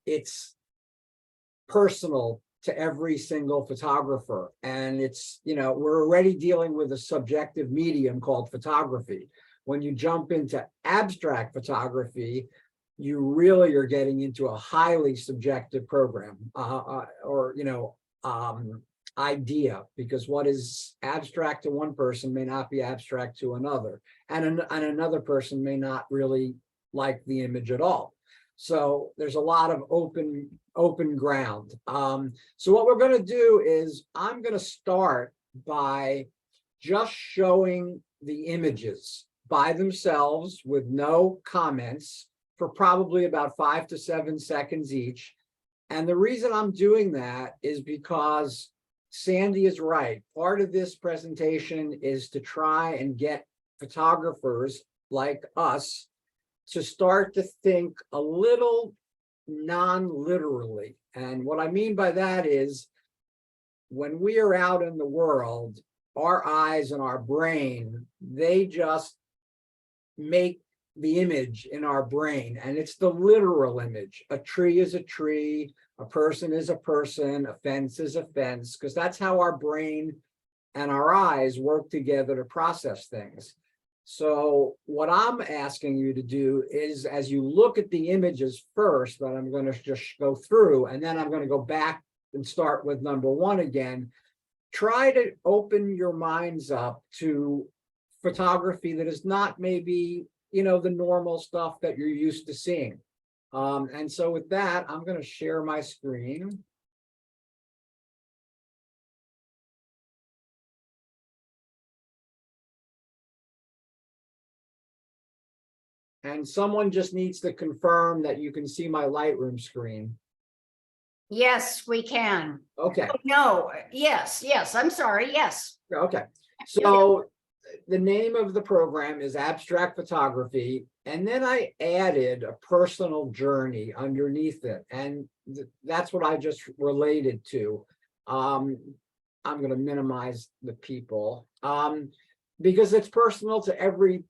it's personal to every single photographer. And it's, we're already dealing with a subjective medium called photography. When you jump into abstract photography, you really are getting into a highly subjective program idea, because what is abstract to one person may not be abstract to another, and another person may not really like the image at all. So there's a lot of open ground. So what we're going to do is I'm going to start by just showing the images by themselves with no comments for probably about 5 to 7 seconds each. And the reason I'm doing that is because Sandy is right. Part of this presentation is to try and get photographers like us to start to think a little non-literally. And what I mean by that is, when we are out in the world, our eyes and our brain, they just make the image in our brain, and it's the literal image. A tree is a tree, a person is a person, a fence is a fence, because that's how our brain and our eyes work together to process things. So what I'm asking you to do is, as you look at the images first, that I'm going to just go through, and then I'm going to go back and start with number 1 again, try to open your minds up to photography that is not maybe, the normal stuff that you're used to seeing. And so with that, I'm going to share my screen. And someone just needs to confirm that you can see my Lightroom screen. Yes, we can. Okay. Oh, no, yes, I'm sorry, yes. Okay. So the name of the program is Abstract Photography. And then I added a personal journey underneath it. And that's what I just related to. I'm going to minimize the people because it's personal to every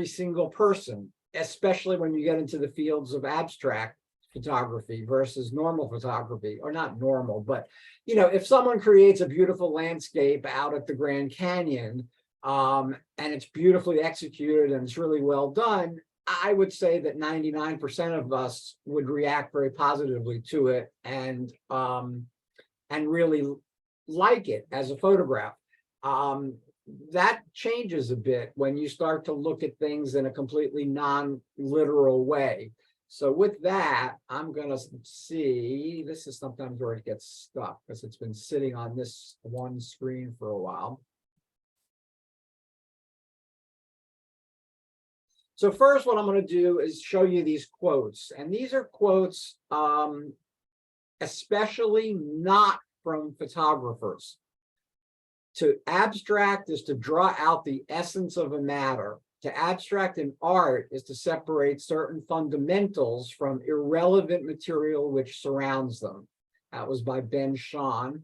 single person, especially when you get into the fields of abstract photography versus normal photography, or not normal, but if someone creates a beautiful landscape out at the Grand Canyon, and it's beautifully executed and it's really well done, I would say that 99% of us would react very positively to it and really like it as a photograph. That changes a bit when you start to look at things in a completely non-literal way. So with that, I'm going to see, this is sometimes where it gets stuck because it's been sitting on this one screen for a while. So first, what I'm going to do is show you these quotes. And these are quotes, especially not from photographers. To abstract is to draw out the essence of a matter. To abstract in art is to separate certain fundamentals from irrelevant material which surrounds them. That was by Ben Shahn.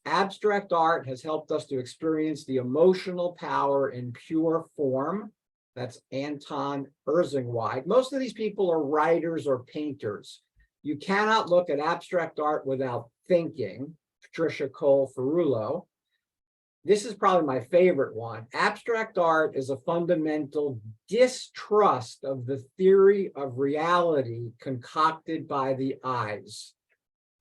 Abstract art has helped us to experience the emotional power in pure form. That's Anton Erzingweid. Most of these people are writers or painters. You cannot look at abstract art without thinking. Patricia Cole Ferrulo. This is probably my favorite one. Abstract art is a fundamental distrust of the theory of reality concocted by the eyes.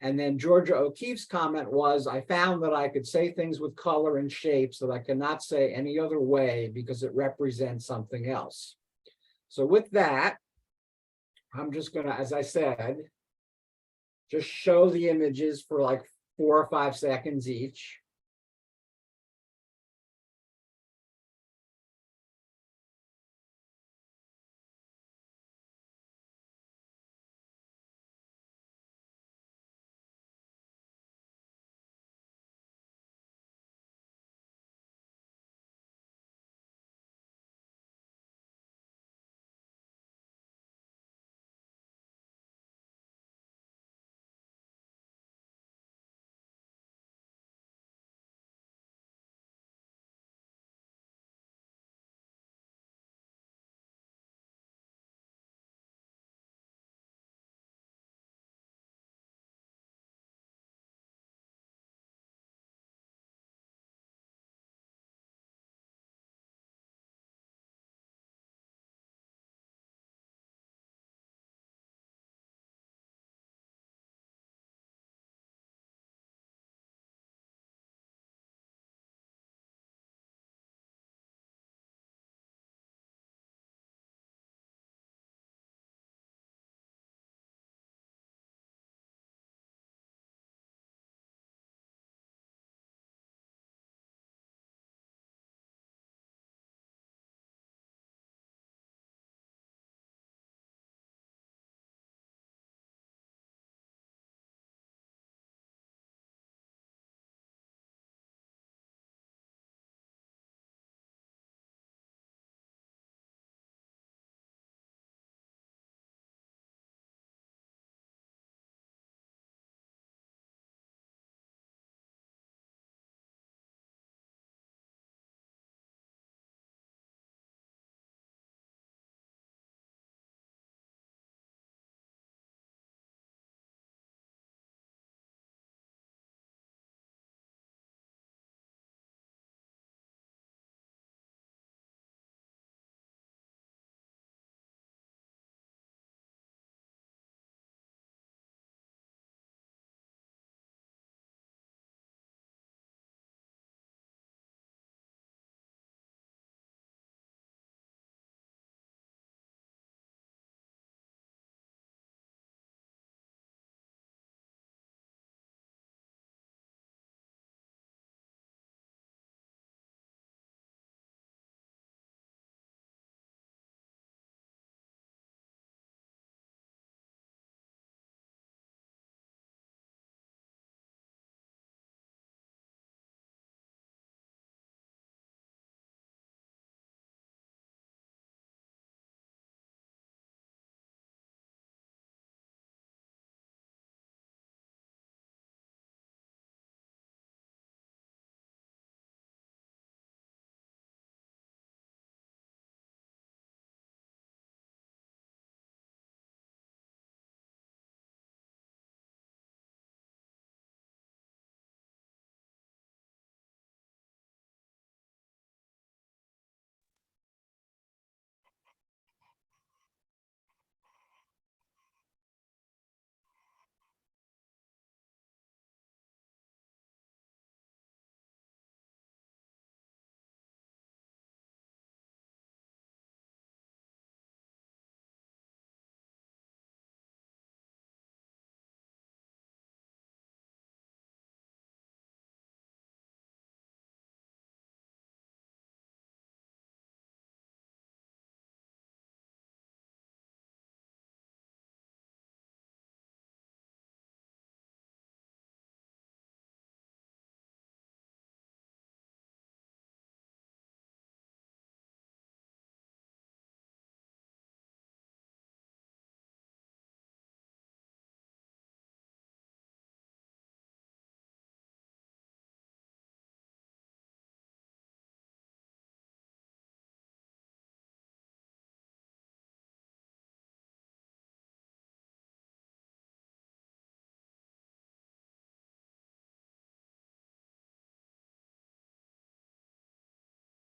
And then Georgia O'Keeffe's comment was, I found that I could say things with color and shapes that I cannot say any other way because it represents something else. So with that, I'm just going to, as I said, just show the images for like 4 or 5 seconds each.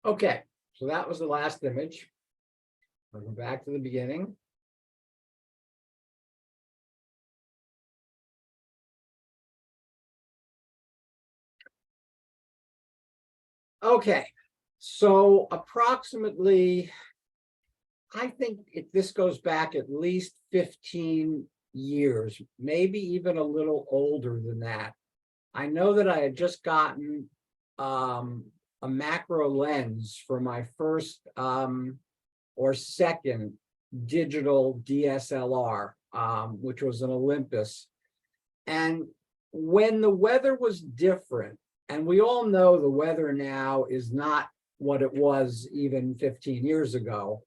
Okay, so that was the last image. We'll go back to the beginning. Okay, so approximately, I think this goes back at least 15 years, maybe even a little older than that. I know that I had just gotten a macro lens for my first or second digital DSLR, which was an Olympus. And when the weather was different, and we all know the weather now is not what it was even 15 years ago,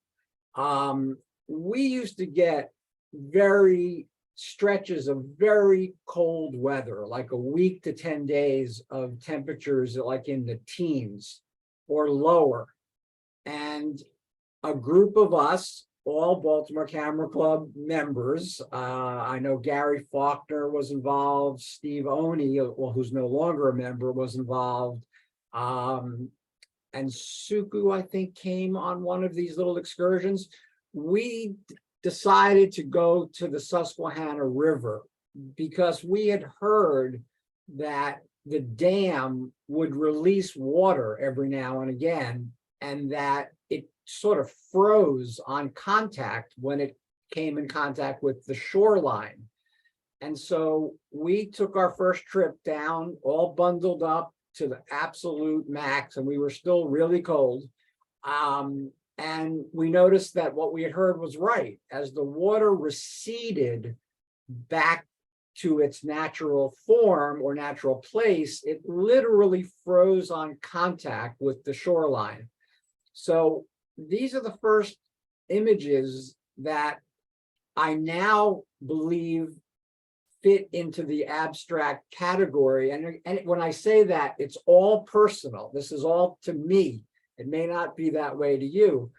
we used to get very stretches of very cold weather, like a week to 10 days of temperatures like in the teens or lower. And a group of us, all Baltimore Camera Club members, I know Gary Faulkner was involved, Steve Oney, well, who's no longer a member, was involved. And Suku, I think, came on one of these little excursions. We decided to go to the Susquehanna River because we had heard that the dam would release water every now and again, and that it sort of froze on contact when it came in contact with the shoreline. And so we took our first trip down, all bundled up to the absolute max, and we were still really cold. And we noticed that what we had heard was right. As the water receded back to its natural form or natural place, it literally froze on contact with the shoreline. So these are the first images that I now believe fit into the abstract category. And when I say that, it's all personal. This is all to me. It may not be that way to you.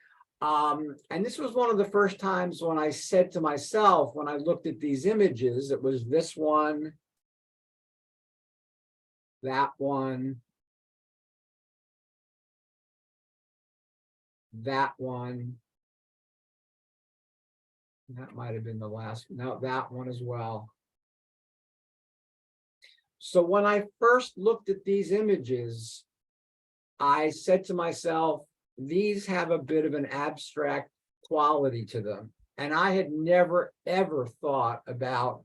And this was one of the first times when I said to myself, when I looked at these images, it was this one, that one, that one. That might have been the last, no, that one as well. So when I first looked at these images, I said to myself, these have a bit of an abstract quality to them. And I had never, ever thought about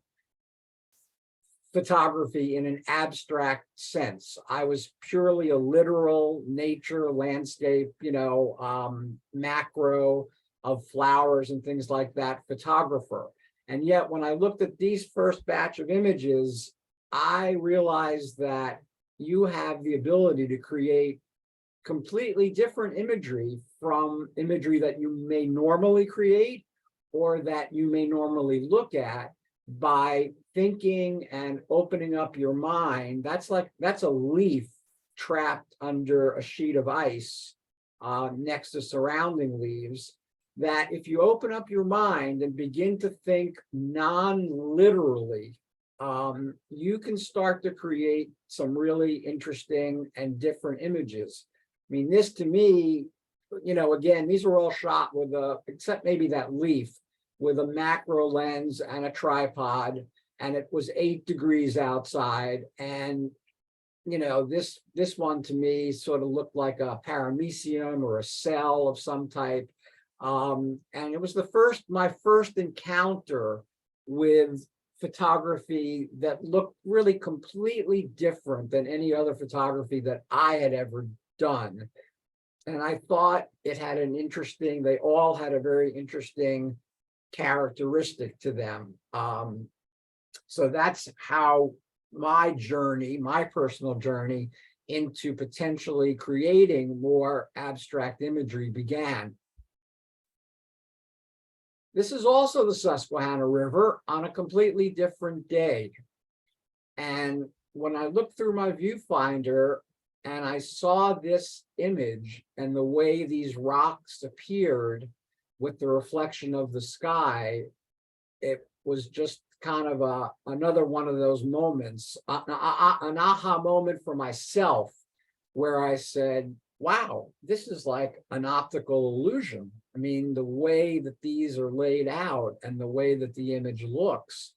photography in an abstract sense. I was purely a literal nature, landscape, macro of flowers and things like that photographer. And yet when I looked at these first batch of images, I realized that you have the ability to create completely different imagery from imagery that you may normally create or that you may normally look at by thinking and opening up your mind. That's a leaf trapped under a sheet of ice next to surrounding leaves, that if you open up your mind and begin to think non-literally, you can start to create some really interesting and different images. I mean, this to me, again, these were all shot with except maybe that leaf, with a macro lens and a tripod, and it was 8 degrees outside. And, this one to me sort of looked like a paramecium or a cell of some type. And it was my first encounter with photography that looked really completely different than any other photography that I had ever done. And I thought it had they all had a very interesting characteristic to them. So that's how my personal journey into potentially creating more abstract imagery began. This is also the Susquehanna River on a completely different day. And when I looked through my viewfinder and I saw this image and the way these rocks appeared with the reflection of the sky, it was just kind of another one of those moments, an aha moment for myself, where I said, wow, this is like an optical illusion. I mean, the way that these are laid out and the way that the image looks.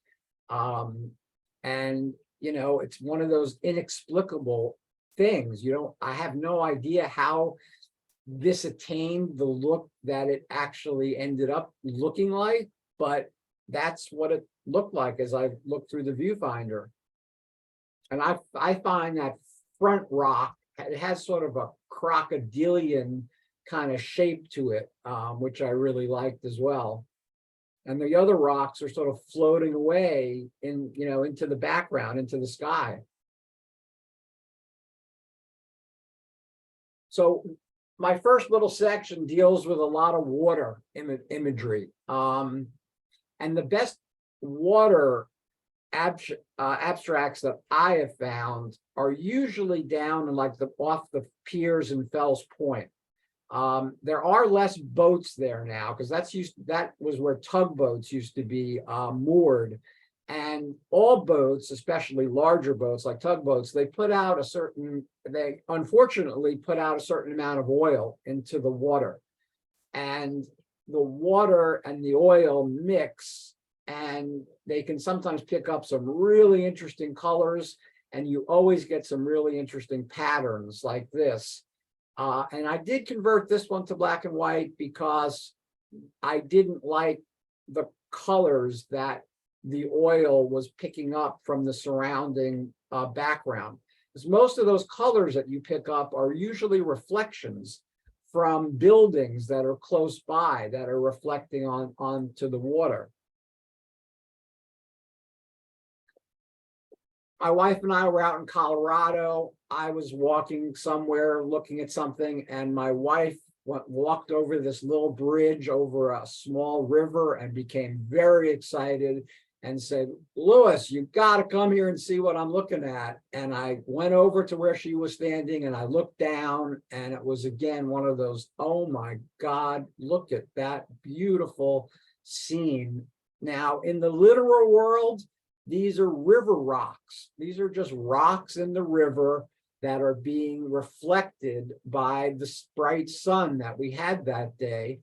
And, you know, it's one of those inexplicable things. I have no idea how this attained the look that it actually ended up looking like, but that's what it looked like as I looked through the viewfinder. And I find that front rock, it has sort of a crocodilian kind of shape to it, which I really liked as well. And the other rocks are sort of floating away into the background, into the sky. So my first little section deals with a lot of water imagery. And the best water abstracts that I have found are usually down in like off the piers in Fells Point. There are less boats there now because that was where tugboats used to be moored, and all boats, especially larger boats like tugboats, they unfortunately put out a certain amount of oil into the water, and the water and the oil mix, and they can sometimes pick up some really interesting colors, and you always get some really interesting patterns like this. And I did convert this one to black and white because I didn't like the colors that the oil was picking up from the surrounding background. Because most of those colors that you pick up are usually reflections from buildings that are close by that are reflecting onto the water. My wife and I were out in Colorado. I was walking somewhere looking at something, and my wife walked over this little bridge over a small river and became very excited and said, "Louis, you got to come here and see what I'm looking at." And I went over to where she was standing and I looked down, and it was again one of those, oh my God, look at that beautiful scene. Now, in the literal world, these are river rocks. These are just rocks in the river that are being reflected by the bright sun that we had that day.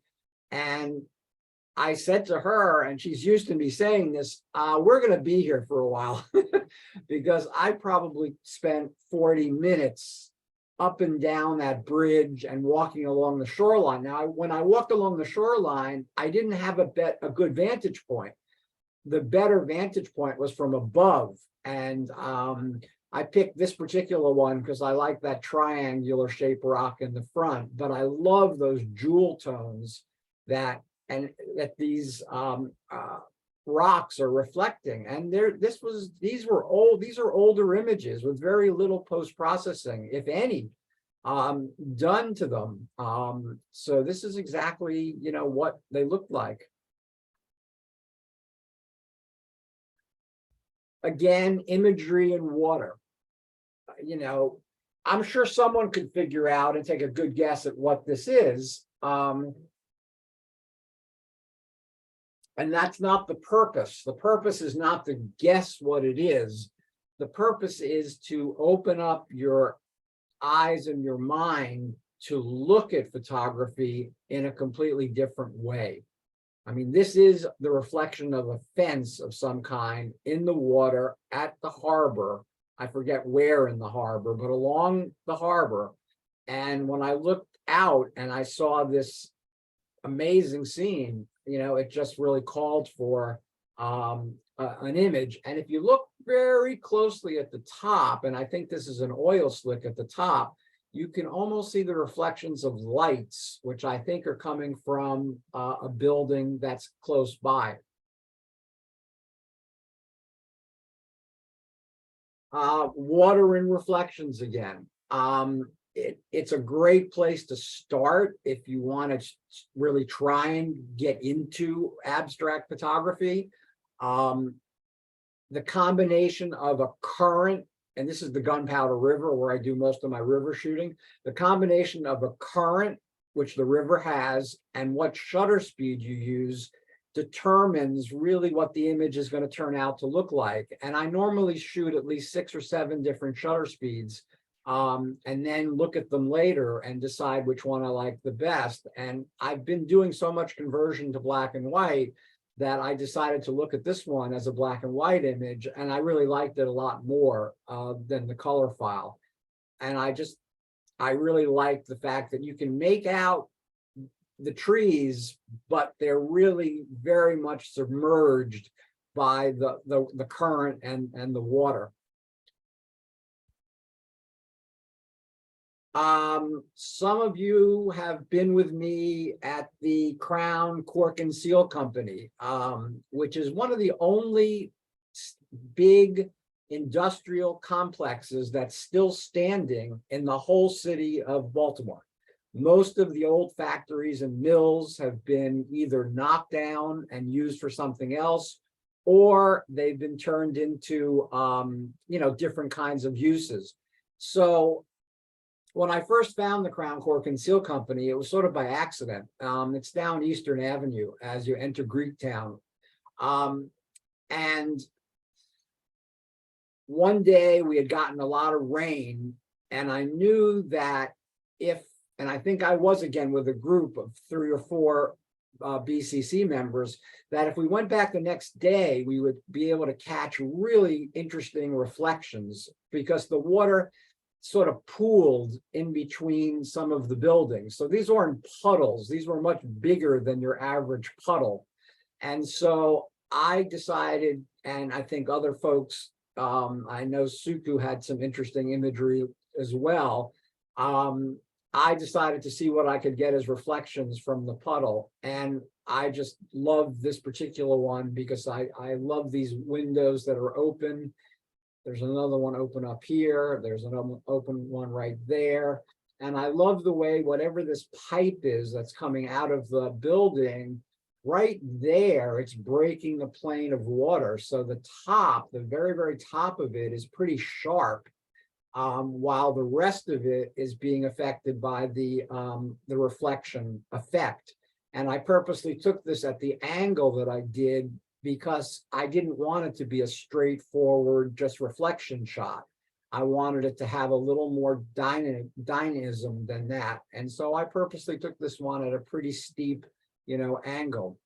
And I said to her, and she's used to me saying this, we're going to be here for a while because I probably spent 40 minutes up and down that bridge and walking along the shoreline. Now, when I walked along the shoreline, I didn't have a good vantage point. The better vantage point was from above. And I picked this particular one because I like that triangular shaped rock in the front, but I love those jewel tones that these rocks are reflecting. And these are older images with very little post-processing, if any, done to them. So this is exactly, what they look like. Again, imagery and water. I'm sure someone could figure out and take a good guess at what this is. And that's not the purpose. The purpose is not to guess what it is. The purpose is to open up your eyes and your mind to look at photography in a completely different way. I mean, this is the reflection of a fence of some kind in the water at the harbor. I forget where in the harbor, but along the harbor. And when I looked out and I saw this amazing scene, it just really called for an image. And if you look very closely at the top, and I think this is an oil slick at the top, you can almost see the reflections of lights, which I think are coming from a building that's close by. Water and reflections again. It's a great place to start if you want to really try and get into abstract photography. The combination of a current, and this is the Gunpowder River where I do most of my river shooting, the combination of a current, which the river has, and what shutter speed you use determines really what the image is going to turn out to look like. And I normally shoot at least 6 or 7 different shutter speeds and then look at them later and decide which one I like the best. And I've been doing so much conversion to black and white that I decided to look at this one as a black and white image, and I really liked it a lot more than the color file. And I really like the fact that you can make out the trees, but they're really very much submerged by the current and the water. Some of you have been with me at the Crown Cork and Seal Company, which is one of the only big industrial complexes that's still standing in the whole city of Baltimore. Most of the old factories and mills have been either knocked down and used for something else, or they've been turned into, different kinds of uses. So when I first found the Crown Cork and Seal Company, it was sort of by accident. It's down Eastern Avenue as you enter Greektown. And one day we had gotten a lot of rain, and I knew that and I think I was again with a group of 3 or 4 BCC members, that if we went back the next day, we would be able to catch really interesting reflections, because the water sort of pooled in between some of the buildings. So these weren't puddles. These were much bigger than your average puddle. And so I decided, and I think other folks, I know Suku had some interesting imagery as well. I decided to see what I could get as reflections from the puddle. And I just love this particular one because I love these windows that are open. There's another one open up here. There's another open one right there. And I love the way whatever this pipe is that's coming out of the building, right there, it's breaking the plane of water. So the top, the very, very top of it is pretty sharp, while the rest of it is being affected by the reflection effect. And I purposely took this at the angle that I did because I didn't want it to be a straightforward, just reflection shot. I wanted it to have a little more dynamism than that. And so I purposely took this one at a pretty steep, angle.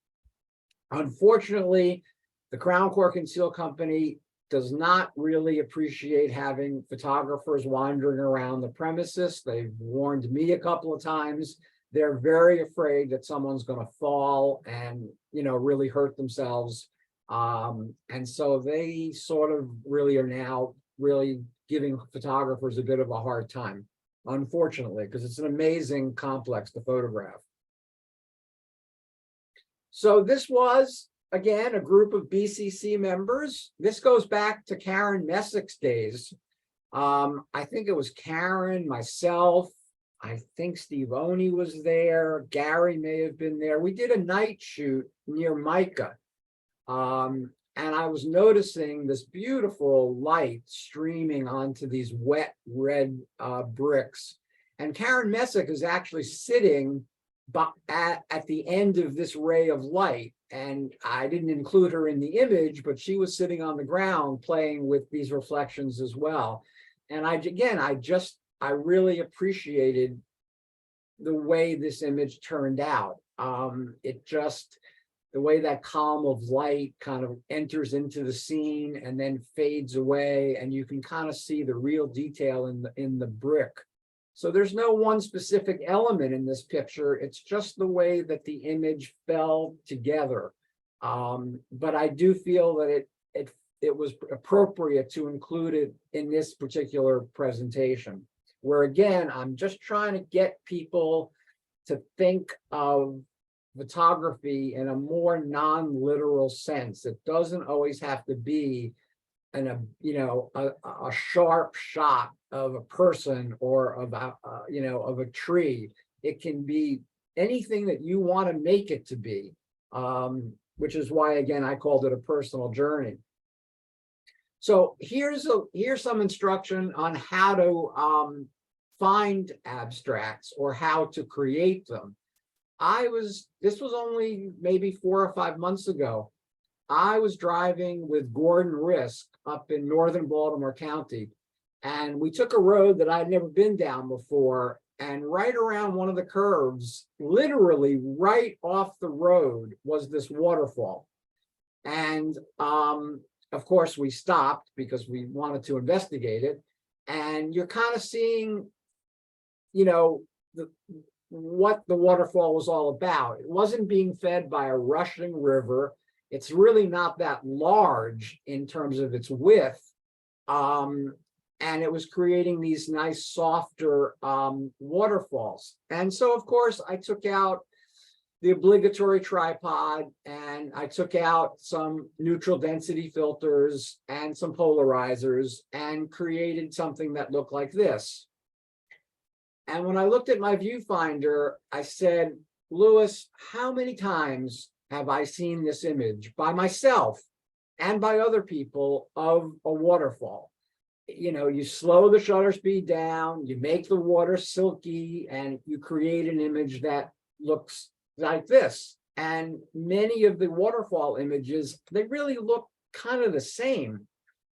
Unfortunately, the Crown Cork and Seal Company does not really appreciate having photographers wandering around the premises. They've warned me a couple of times. They're very afraid that someone's going to fall and, really hurt themselves. And so they sort of really are now really giving photographers a bit of a hard time, unfortunately, because it's an amazing complex to photograph. So this was, again, a group of BCC members. This goes back to Karen Messick's days. I think it was Karen, myself, I think Steve Oney was there. Gary may have been there. We did a night shoot near Micah. And I was noticing this beautiful light streaming onto these wet red bricks. And Karen Messick is actually sitting at the end of this ray of light. And I didn't include her in the image, but she was sitting on the ground playing with these reflections as well. And I really appreciated the way this image turned out. The way that column of light kind of enters into the scene and then fades away, and you can kind of see the real detail in the brick. So there's no one specific element in this picture. It's just the way that the image fell together. But I do feel that it was appropriate to include it in this particular presentation, where again, I'm just trying to get people to think of photography in a more non-literal sense. It doesn't always have to be a sharp shot of a person or of a tree. It can be anything that you want to make it to be, which is why, again, I called it a personal journey. So here's some instruction on how to find abstracts or how to create them. This was only maybe 4 or 5 months ago. I was driving with Gordon Risk up in northern Baltimore County, And we took a road that I'd never been down before. And right around one of the curves, literally right off the road, was this waterfall. And of course, we stopped because we wanted to investigate it. And you're kind of seeing, you know, what the waterfall was all about. It wasn't being fed by a rushing river. It's really not that large in terms of its width. And it was creating these nice, softer waterfalls. And so, of course, I took out the obligatory tripod, and I took out some neutral density filters and some polarizers and created something that looked like this. And when I looked at my viewfinder, I said, Lewis, how many times have I seen this image by myself and by other people of a waterfall? You know, you slow the shutter speed down, you make the water silky, and you create an image that looks like this. And many of the waterfall images, they really look kind of the same.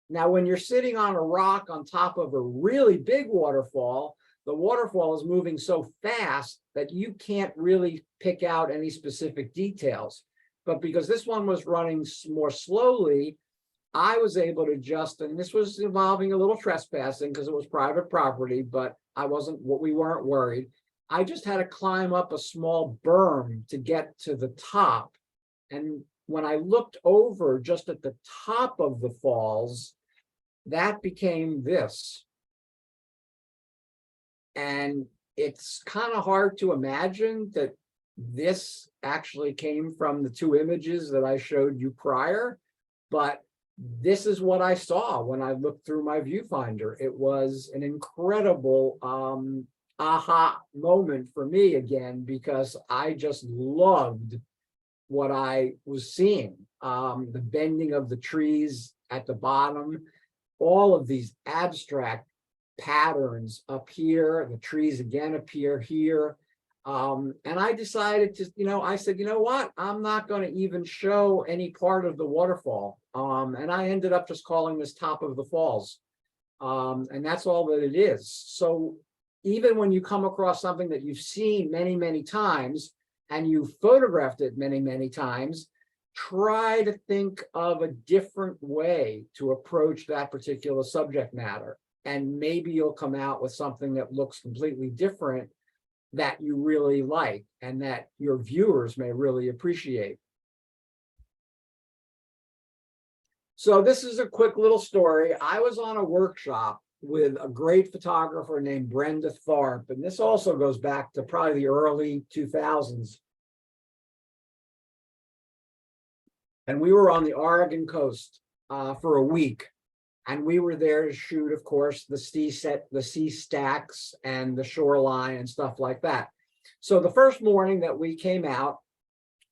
Now, when you're sitting on a rock on top of a really big waterfall, the waterfall is moving so fast that you can't really pick out any specific details. But because this one was running more slowly, I was able to just, and this was involving a little trespassing because it was private property, but we weren't worried. I just had to climb up a small berm to get to the top. And when I looked over just at the top of the falls, that became this. And it's kind of hard to imagine that this actually came from the two images that I showed you prior, but this is what I saw when I looked through my viewfinder. It was an incredible aha moment for me again, because I just loved what I was seeing. The bending of the trees at the bottom, all of these abstract patterns up here, the trees again appear here. And I decided to, I said, you know what, I'm not going to even show any part of the waterfall. And I ended up just calling this Top of the Falls. And that's all that it is. So even when you come across something that you've seen many, many times, and you photographed it many, many times, try to think of a different way to approach that particular subject matter. And maybe you'll come out with something that looks completely different that you really like and that your viewers may really appreciate. So this is a quick little story. I was on a workshop with a great photographer named Brenda Tharp, and this also goes back to probably the early 2000s. And we were on the Oregon coast for a week. And we were there to shoot, of course, the sea stacks and the shoreline and stuff like that. So the first morning that we came out,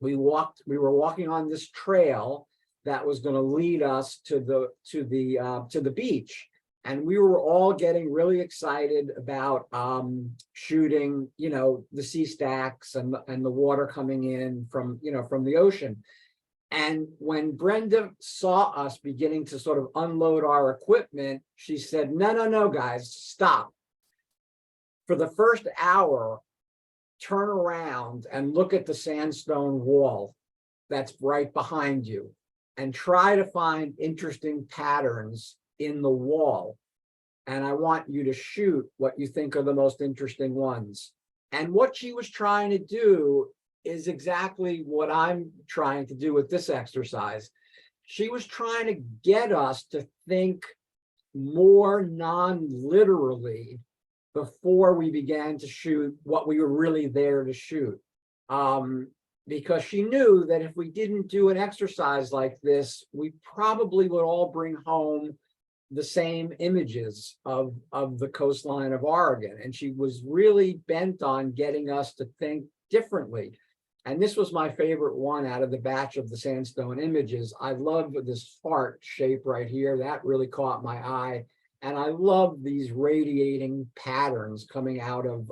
we were walking on this trail that was going to lead us to the beach. And we were all getting really excited about shooting, the sea stacks and the water coming in from the ocean. And when Brenda saw us beginning to sort of unload our equipment, she said, no, guys, stop. For the first hour, turn around and look at the sandstone wall that's right behind you and try to find interesting patterns in the wall. And I want you to shoot what you think are the most interesting ones. And what she was trying to do is exactly what I'm trying to do with this exercise. She was trying to get us to think more non-literally before we began to shoot what we were really there to shoot. Because she knew that if we didn't do an exercise like this, we probably would all bring home the same images of the coastline of Oregon. And she was really bent on getting us to think differently. And this was my favorite one out of the batch of the sandstone images. I love this heart shape right here. That really caught my eye. And I love these radiating patterns coming out of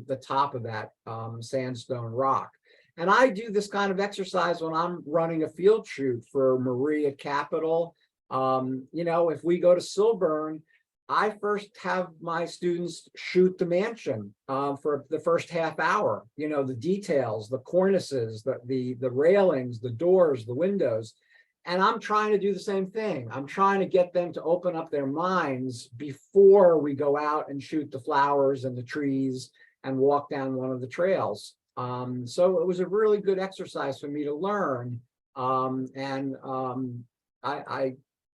the top of that sandstone rock. And I do this kind of exercise when I'm running a field shoot for Maria Capital. If we go to Silburn, I first have my students shoot the mansion for the first half hour, you know, the details, the cornices, the railings, the doors, the windows. And I'm trying to do the same thing. I'm trying to get them to open up their minds before we go out and shoot the flowers and the trees and walk down one of the trails. So it was a really good exercise for me to learn. I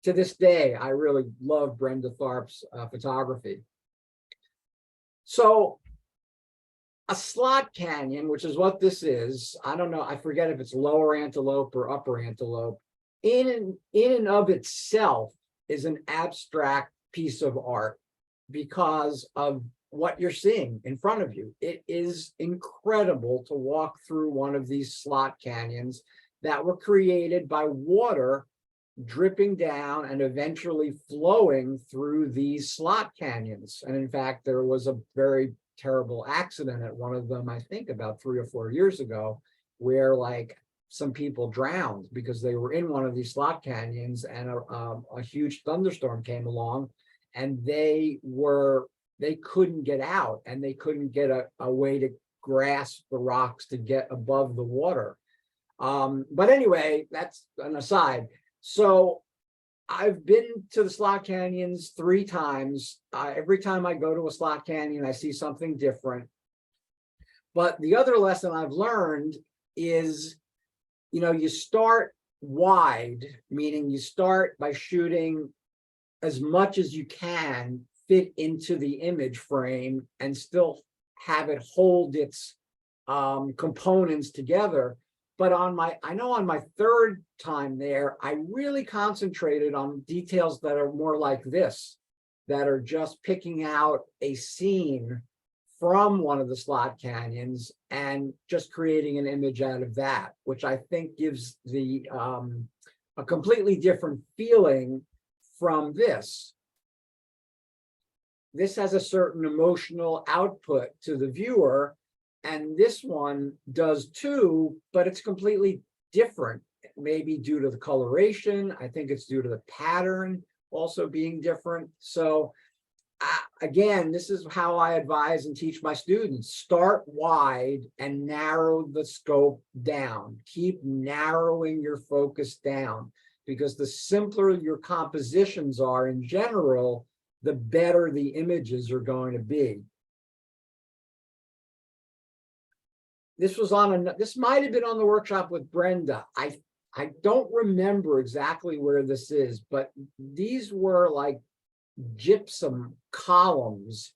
to this day, I really love Brenda Tharp's photography. So a slot canyon, which is what this is, I don't know, I forget if it's lower antelope or upper antelope, in and of itself is an abstract piece of art because of what you're seeing in front of you. It is incredible to walk through one of these slot canyons that were created by water dripping down and eventually flowing through these slot canyons. And in fact, there was a very terrible accident at one of them, I think about 3 or 4 years ago, where like some people drowned because they were in one of these slot canyons and a huge thunderstorm came along and they couldn't get out and they couldn't get a way to grasp the rocks to get above the water. But anyway, that's an aside. So I've been to the slot canyons 3 times. Every time I go to a slot canyon, I see something different. But the other lesson I've learned is, you know, you start wide, meaning you start by shooting as much as you can fit into the image frame and still have it hold its components together. But on my 3rd time there, I really concentrated on details that are more like this, that are just picking out a scene from one of the slot canyons and just creating an image out of that, which I think gives the a completely different feeling from this. This has a certain emotional output to the viewer, and this one does too, but it's completely different, maybe due to the coloration. I think it's due to the pattern also being different. So again, this is how I advise and teach my students. Start wide and narrow the scope down. Keep narrowing your focus down, because the simpler your compositions are in general, the better the images are going to be. This was this might have been on the workshop with Brenda. I don't remember exactly where this is, but these were like gypsum columns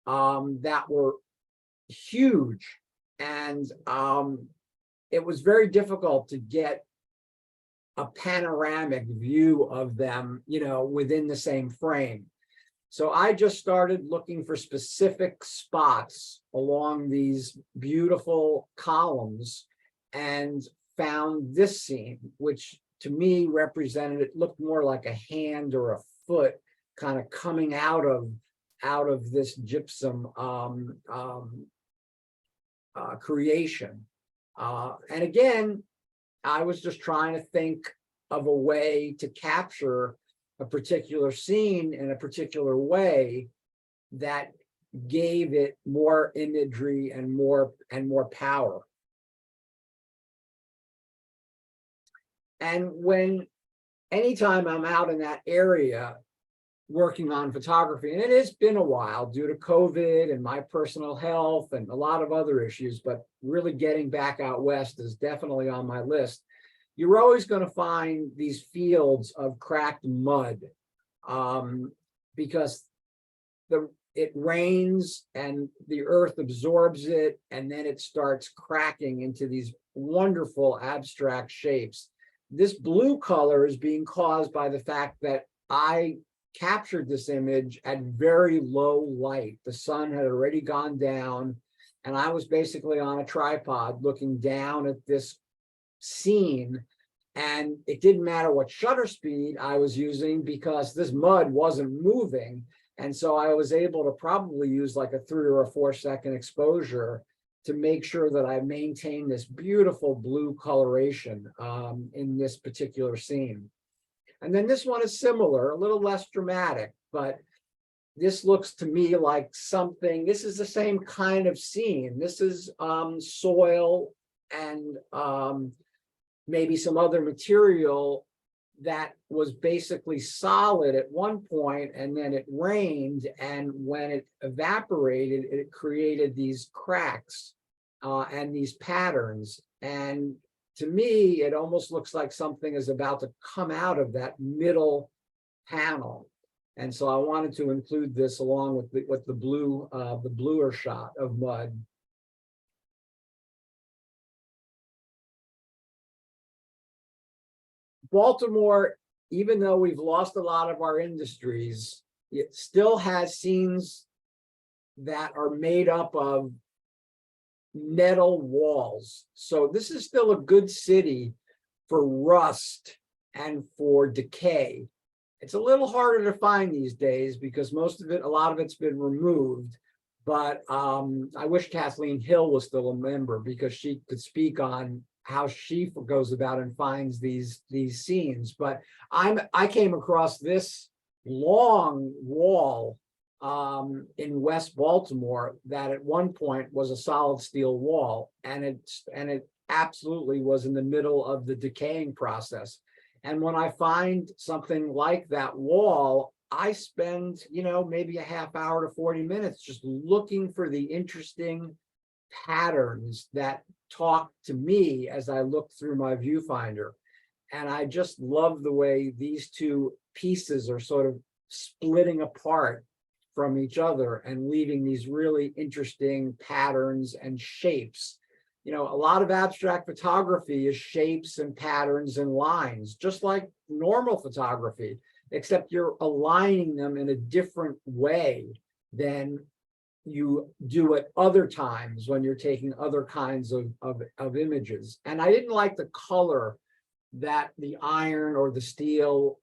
that were huge. And it was very difficult to get a panoramic view of them, you know, within the same frame. So I just started looking for specific spots along these beautiful columns and found this scene, which to me represented, it looked more like a hand or a foot kind of coming out of this gypsum creation. And again, I was just trying to think of a way to capture a particular scene in a particular way that gave it more imagery and more power. And anytime I'm out in that area working on photography, and it has been a while due to COVID and my personal health and a lot of other issues, but really getting back out west is definitely on my list. You're always going to find these fields of cracked mud because it rains and the earth absorbs it, and then it starts cracking into these wonderful abstract shapes. This blue color is being caused by the fact that I captured this image at very low light. The sun had already gone down, and I was basically on a tripod looking down at this scene, and it didn't matter what shutter speed I was using because this mud wasn't moving. And so I was able to probably use like a 3 or 4 second exposure to make sure that I maintain this beautiful blue coloration in this particular scene. And then this one is similar, a little less dramatic, but this looks to me like something, this is the same kind of scene. This is soil and maybe some other material that was basically solid at one point, and then it rained, and when it evaporated, it created these cracks and these patterns. And to me, it almost looks like something is about to come out of that middle panel. And so I wanted to include this along with the bluer shot of mud. Baltimore, even though we've lost a lot of our industries, it still has scenes that are made up of metal walls. So this is still a good city for rust and for decay. It's a little harder to find these days because a lot of it's been removed. But I wish Kathleen Hill was still a member because she could speak on how she goes about and finds these scenes. But I came across this long wall in West Baltimore that at one point was a solid steel wall, and it absolutely was in the middle of the decaying process. And when I find something like that wall, I spend, maybe a half hour to 40 minutes just looking for the interesting patterns that talk to me as I look through my viewfinder. And I just love the way these two pieces are sort of splitting apart from each other and leaving these really interesting patterns and shapes. A lot of abstract photography is shapes and patterns and lines, just like normal photography, except you're aligning them in a different way than you do at other times when you're taking other kinds of images. And I didn't like the color that the iron or the steel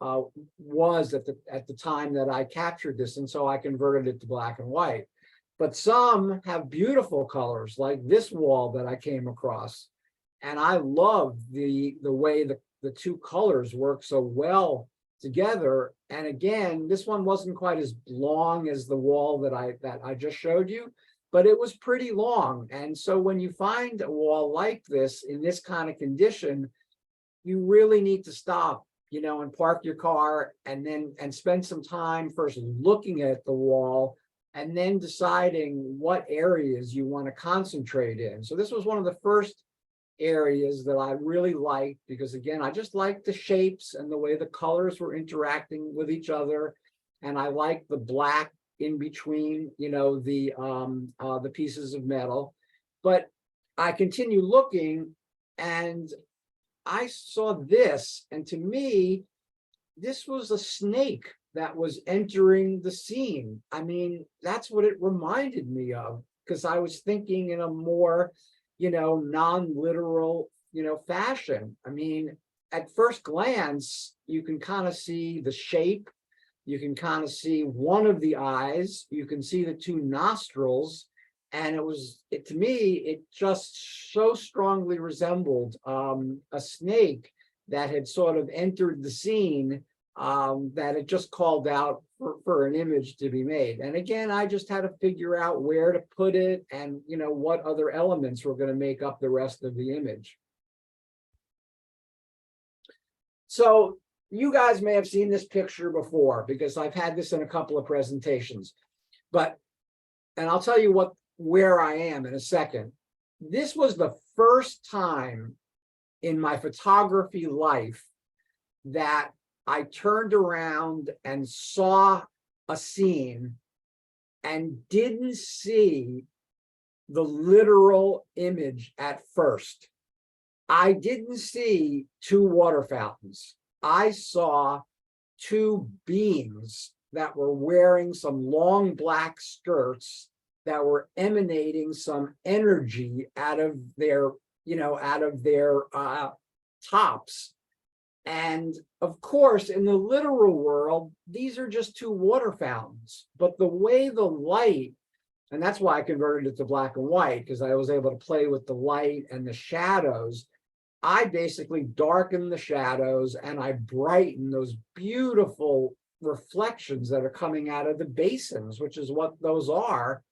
was at the time that I captured this, and so I converted it to black and white. But some have beautiful colors, like this wall that I came across, and I love the way the two colors work so well together. And again, this one wasn't quite as long as the wall that I just showed you, but it was pretty long. And so when you find a wall like this in this kind of condition, you really need to stop, and park your car and spend some time first looking at the wall and then deciding what areas you want to concentrate in. So this was one of the first areas that I really liked because, again, I just liked the shapes and the way the colors were interacting with each other. And I liked the black in between, the pieces of metal. But I continued looking and I saw this, and to me, this was a snake that was entering the scene. I mean, that's what it reminded me of, because I was thinking in a more, non-literal, fashion. I mean, at first glance, you can kind of see the shape. You can kind of see one of the eyes. You can see the two nostrils. And to me, it just so strongly resembled a snake that had sort of entered the scene that it just called out for an image to be made. And again, I just had to figure out where to put it and, what other elements were going to make up the rest of the image. So you guys may have seen this picture before because I've had this in a couple of presentations, and I'll tell you where I am in a second. This was the first time in my photography life that I turned around and saw a scene and didn't see the literal image at first. I didn't see two water fountains. I saw two beings that were wearing some long black skirts that were emanating some energy out of their tops. And of course, in the literal world, these are just two water fountains. But the way the light, and that's why I converted it to black and white, because I was able to play with the light and the shadows. I basically darkened the shadows and I brightened those beautiful reflections that are coming out of the basins, which is what those are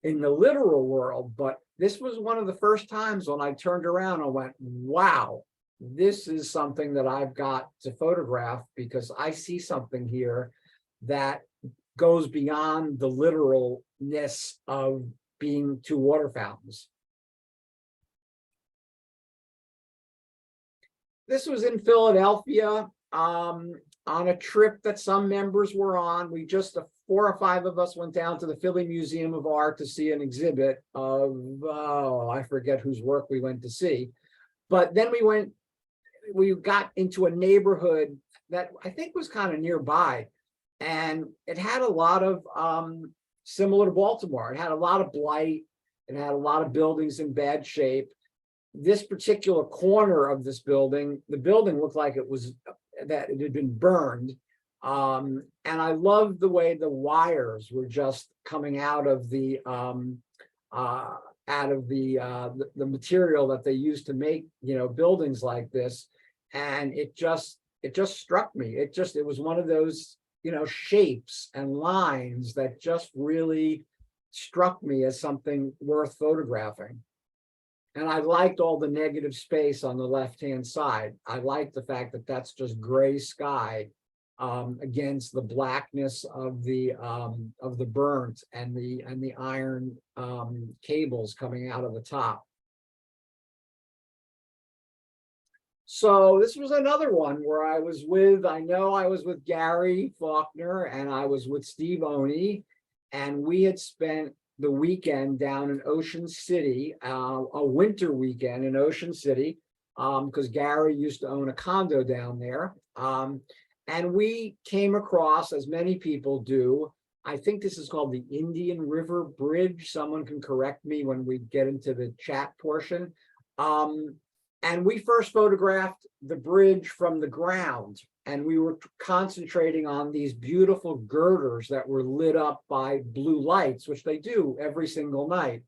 in the literal world. But this was one of the first times when I turned around and went, wow, this is something that I've got to photograph, because I see something here that goes beyond the literalness of being two water fountains. This was in Philadelphia, on a trip that some members were on. We just, 4 or 5 of us went down to the Philly Museum of Art to see an exhibit of, I forget whose work we went to see. But then we got into a neighborhood that I think was kind of nearby. And it had a lot of, similar to Baltimore, it had a lot of blight. It had a lot of buildings in bad shape. This particular corner of this building, the building looked like it was, that it had been burned. And I loved the way the wires were just coming out of the material that they used to make, buildings like this. And it just struck me. It was one of those, shapes and lines that just really struck me as something worth photographing. And I liked all the negative space on the left-hand side. I liked the fact that that's just gray sky against the blackness of the burnt and the iron cables coming out of the top. So this was another one where I was with Gary Faulkner, and I was with Steve Oney, and we had spent the weekend down in Ocean City, a winter weekend in Ocean City, because Gary used to own a condo down there. And we came across, as many people do, I think this is called the Indian River Bridge. Someone can correct me when we get into the chat portion. And we first photographed the bridge from the ground, and we were concentrating on these beautiful girders that were lit up by blue lights, which they do every single night.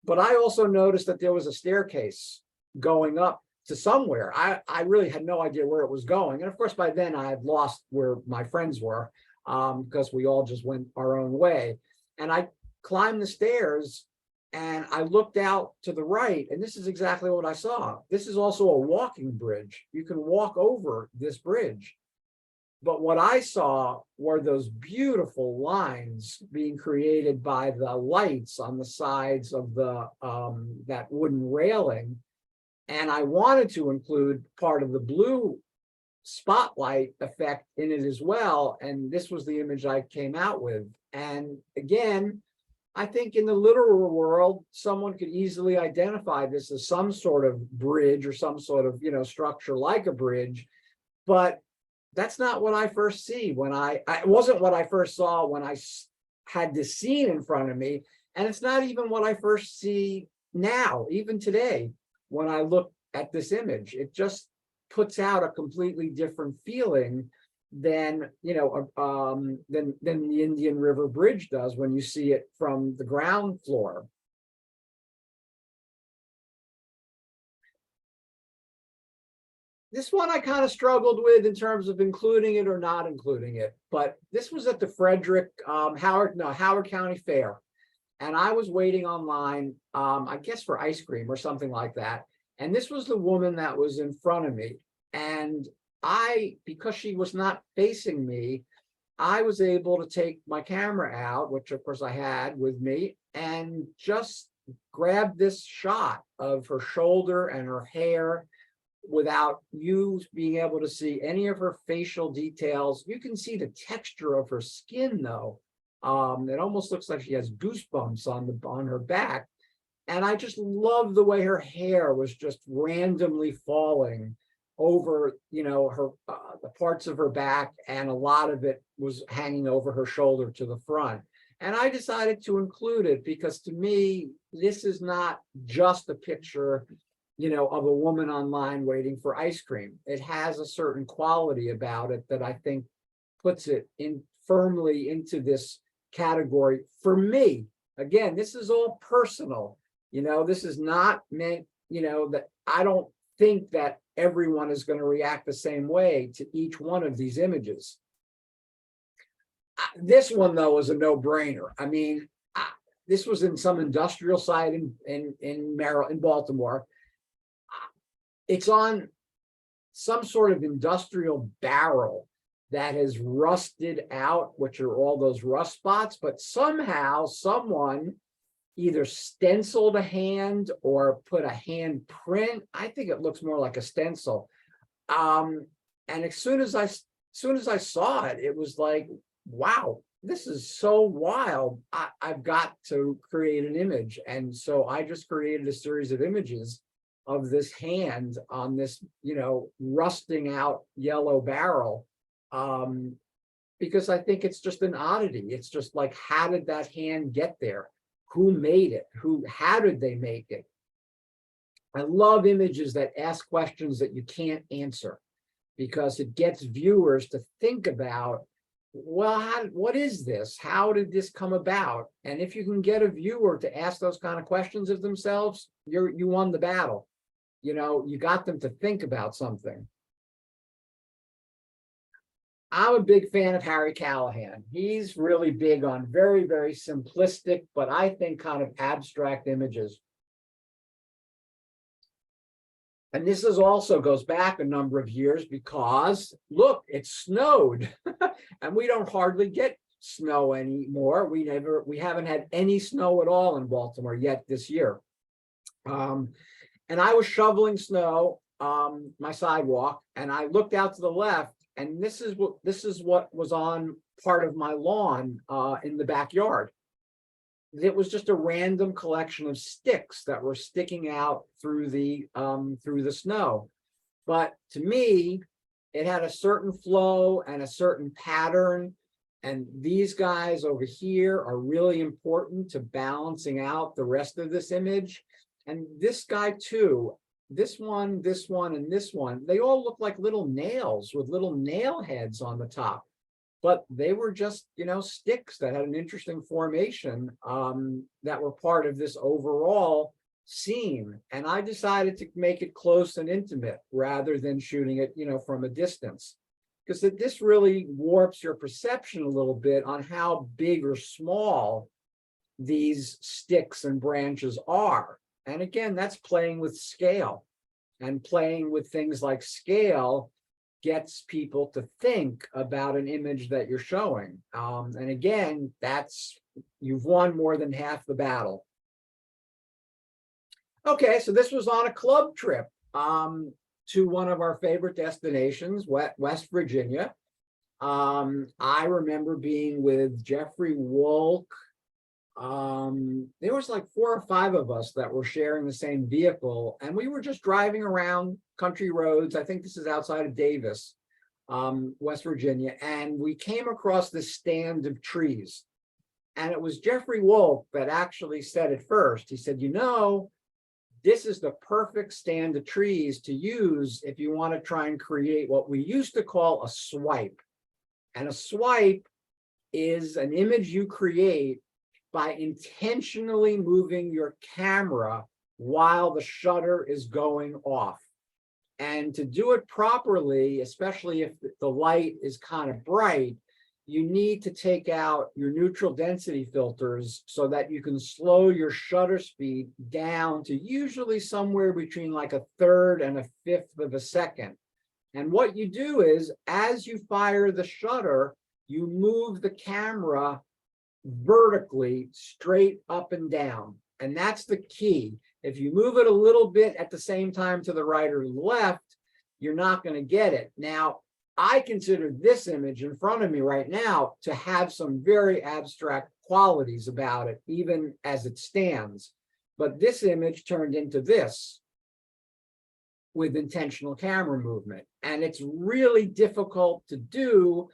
But I also noticed that there was a staircase going up to somewhere. I really had no idea where it was going. And of course, by then I had lost where my friends were, because we all just went our own way. And I climbed the stairs and I looked out to the right, and this is exactly what I saw. This is also a walking bridge. You can walk over this bridge. But what I saw were those beautiful lines being created by the lights on the sides of the that wooden railing. And I wanted to include part of the blue spotlight effect in it as well. And this was the image I came out with. And again, I think in the literal world, someone could easily identify this as some sort of bridge or some sort of, structure like a bridge. But that's not what I first see when it wasn't what I first saw when I had this scene in front of me. And it's not even what I first see now, even today, when I look at this image. It just puts out a completely different feeling than than the Indian River Bridge does when you see it from the ground floor. This one I kind of struggled with in terms of including it or not including it, but this was at the Howard County Fair. And I was waiting online, I guess for ice cream or something like that. And this was the woman that was in front of me. And because she was not facing me, I was able to take my camera out, which of course I had with me, and just grab this shot of her shoulder and her hair without you being able to see any of her facial details. You can see the texture of her skin though. It almost looks like she has goosebumps on her back. And I just love the way her hair was just randomly falling over, her the parts of her back, and a lot of it was hanging over her shoulder to the front. And I decided to include it because to me, this is not just a picture, of a woman online waiting for ice cream. It has a certain quality about it that I think puts it in firmly into this category for me. Again, this is all personal. This is not meant, that I don't think that everyone is going to react the same way to each one of these images. This one though was a no-brainer. I mean, this was in some industrial site in Maryland, in Baltimore. It's on some sort of industrial barrel that has rusted out, which are all those rust spots, but somehow someone either stenciled a hand or put a hand print. I think it looks more like a stencil. And as soon as I saw it, it was like, wow, this is so wild. I've got to create an image. And so I just created a series of images of this hand on this, rusting out yellow barrel. Because I think it's just an oddity. It's just like, how did that hand get there? Who made it? How did they make it? I love images that ask questions that you can't answer, because it gets viewers to think about, well, what is this? How did this come about? And if you can get a viewer to ask those kind of questions of themselves, you won the battle. You got them to think about something. I'm a big fan of Harry Callahan. He's really big on very, very simplistic, but I think kind of abstract images. And this is also goes back a number of years, because look, it snowed and we don't hardly get snow anymore. We haven't had any snow at all in Baltimore yet this year. And I was shoveling snow, my sidewalk, and I looked out to the left, and this is what was on part of my lawn in the backyard. It was just a random collection of sticks that were sticking out through the snow. But to me, it had a certain flow and a certain pattern. And these guys over here are really important to balancing out the rest of this image. And this guy too, this one, and this one, they all look like little nails with little nail heads on the top. But they were just, sticks that had an interesting formation that were part of this overall scene. And I decided to make it close and intimate rather than shooting it, from a distance, because this really warps your perception a little bit on how big or small these sticks and branches are. And again, that's playing with scale, and playing with things like scale gets people to think about an image that you're showing. And again, you've won more than half the battle. Okay, so this was on a club trip to one of our favorite destinations, West Virginia. I remember being with Jeffrey Wolk. There was like 4 or 5 of us that were sharing the same vehicle, and we were just driving around country roads. I think this is outside of Davis, West Virginia, and we came across this stand of trees. And it was Jeffrey Wolk that actually said it first. He said, this is the perfect stand of trees to use if you want to try and create what we used to call a swipe. And a swipe is an image you create by intentionally moving your camera while the shutter is going off. And to do it properly, especially if the light is kind of bright, you need to take out your neutral density filters so that you can slow your shutter speed down to usually somewhere between like 1/3 and 1/5 of a second. And what you do is, as you fire the shutter, you move the camera vertically straight up and down. And that's the key. If you move it a little bit at the same time to the right or the left, you're not going to get it. Now, I consider this image in front of me right now to have some very abstract qualities about it, even as it stands. But this image turned into this with intentional camera movement. And it's really difficult to do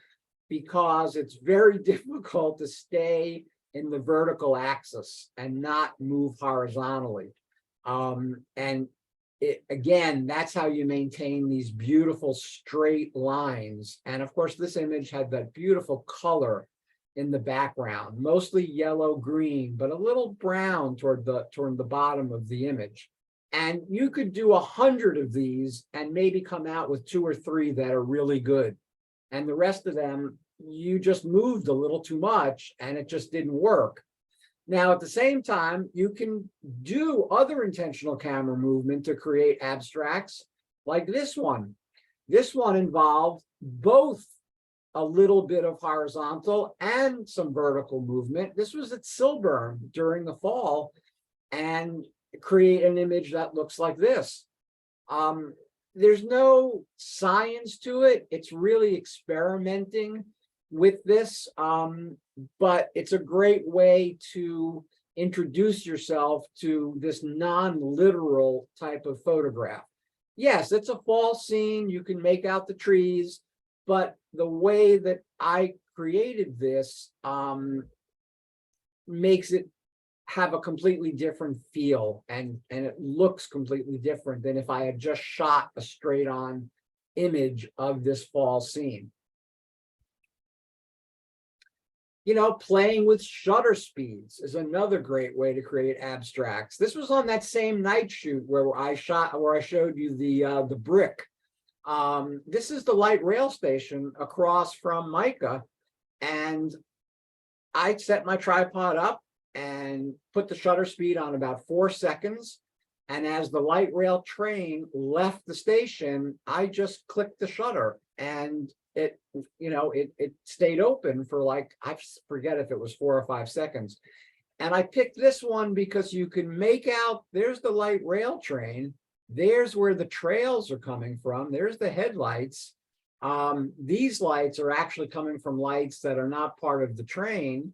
because it's very difficult to stay in the vertical axis and not move horizontally. And again, that's how you maintain these beautiful straight lines. And of course, this image had that beautiful color in the background, mostly yellow green, but a little brown toward the bottom of the image. And you could do 100 of these and maybe come out with 2 or 3 that are really good. And the rest of them, you just moved a little too much and it just didn't work. Now, at the same time, you can do other intentional camera movement to create abstracts like this one. This one involved both a little bit of horizontal and some vertical movement. This was at Silburn during the fall, and create an image that looks like this. There's no science to it. It's really experimenting with this, but it's a great way to introduce yourself to this non-literal type of photograph. Yes, it's a fall scene. You can make out the trees, but the way that I created this makes it have a completely different feel, and it looks completely different than if I had just shot a straight on image of this fall scene. You know, playing with shutter speeds is another great way to create abstracts. This was on that same night shoot where I showed you the brick. This is the light rail station across from Micah, and I set my tripod up and put the shutter speed on about 4 seconds. And as the light rail train left the station, I just clicked the shutter, and it stayed open for like, I forget if it was 4 or 5 seconds. And I picked this one because you can make out, there's the light rail train. There's where the trails are coming from. There's the headlights. These lights are actually coming from lights that are not part of the train.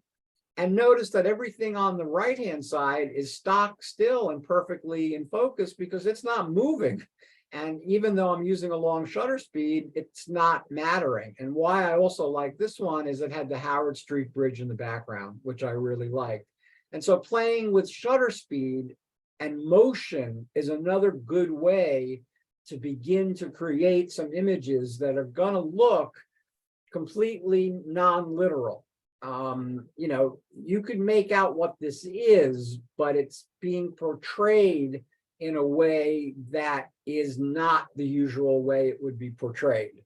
And notice that everything on the right-hand side is stock still and perfectly in focus because it's not moving. And even though I'm using a long shutter speed, it's not mattering. And why I also like this one is it had the Howard Street Bridge in the background, which I really liked. And so playing with shutter speed and motion is another good way to begin to create some images that are going to look completely non-literal. You could make out what this is, but it's being portrayed in a way that is not the usual way it would be portrayed.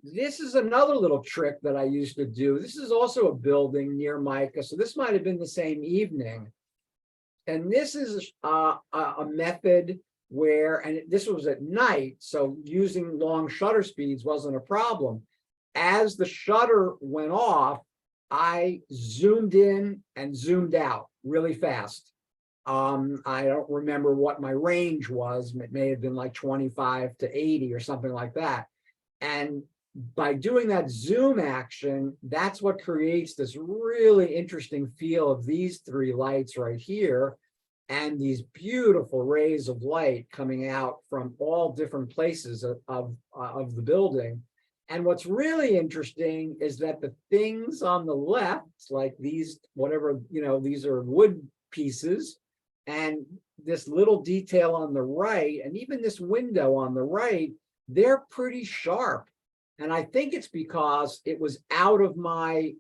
This is another little trick that I used to do. This is also a building near Micah, so this might have been the same evening. And this is a method where, and this was at night, so using long shutter speeds wasn't a problem. As the shutter went off, I zoomed in and zoomed out really fast. I don't remember what my range was. It may have been like 25 to 80 or something like that. And by doing that zoom action, that's what creates this really interesting feel of these 3 lights right here, and these beautiful rays of light coming out from all different places of the building. And what's really interesting is that the things on the left, like these, whatever, these are wood pieces, and this little detail on the right, and even this window on the right, they're pretty sharp. And I think it's because it was out of my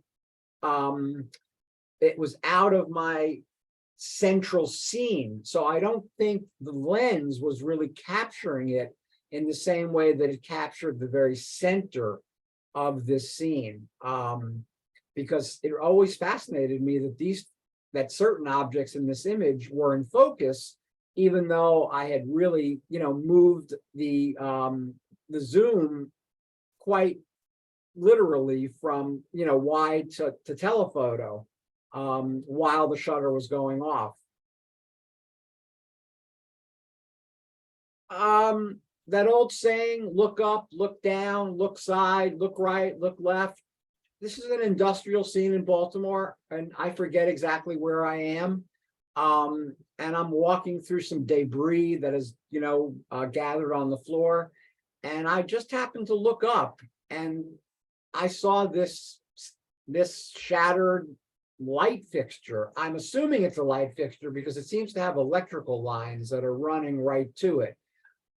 central scene. So I don't think the lens was really capturing it in the same way that it captured the very center of this scene. Because it always fascinated me that certain objects in this image were in focus, even though I had really, moved the zoom quite literally from, wide to telephoto while the shutter was going off. That old saying, look up, look down, look side, look right, look left. This is an industrial scene in Baltimore, and I forget exactly where I am. And I'm walking through some debris that is, gathered on the floor. And I just happened to look up, and I saw this shattered light fixture. I'm assuming it's a light fixture because it seems to have electrical lines that are running right to it.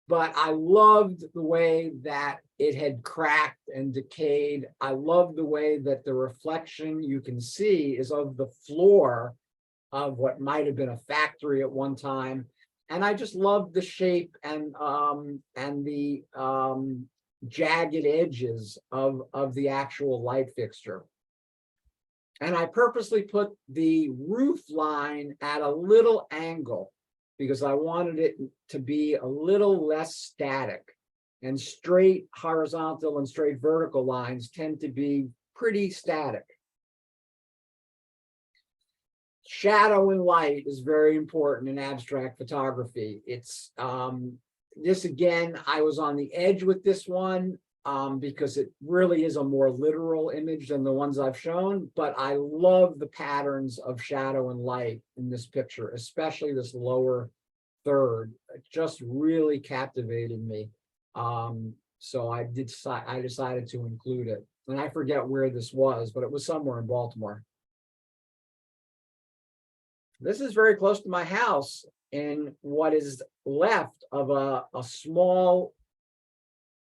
But I loved the way that it had cracked and decayed. I love the way that the reflection you can see is of the floor of what might have been a factory at one time. And I just loved the shape and the jagged edges of the actual light fixture. And I purposely put the roof line at a little angle because I wanted it to be a little less static. And straight horizontal and straight vertical lines tend to be pretty static. Shadow and light is very important in abstract photography. It's this again, I was on the edge with this one because it really is a more literal image than the ones I've shown, but I love the patterns of shadow and light in this picture, especially this lower third. It just really captivated me. So I decided to include it. And I forget where this was, but it was somewhere in Baltimore. This is very close to my house in what is left of a small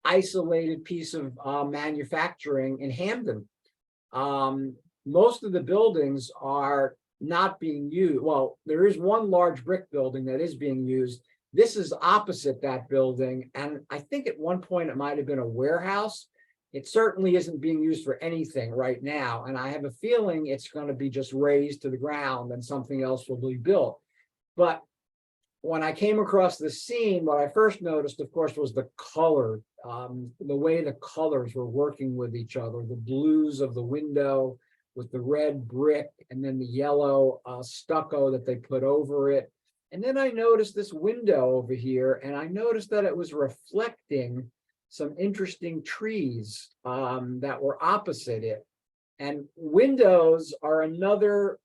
isolated piece of manufacturing in Hamden. Most of the buildings are not being used. Well, there is one large brick building that is being used. This is opposite that building. And I think at one point it might have been a warehouse. It certainly isn't being used for anything right now. And I have a feeling it's going to be just razed to the ground and something else will be built. But when I came across the scene, what I first noticed, of course, was the color, the way the colors were working with each other, the blues of the window with the red brick and then the yellow stucco that they put over it. And then I noticed this window over here, and I noticed that it was reflecting some interesting trees that were opposite it. And windows are another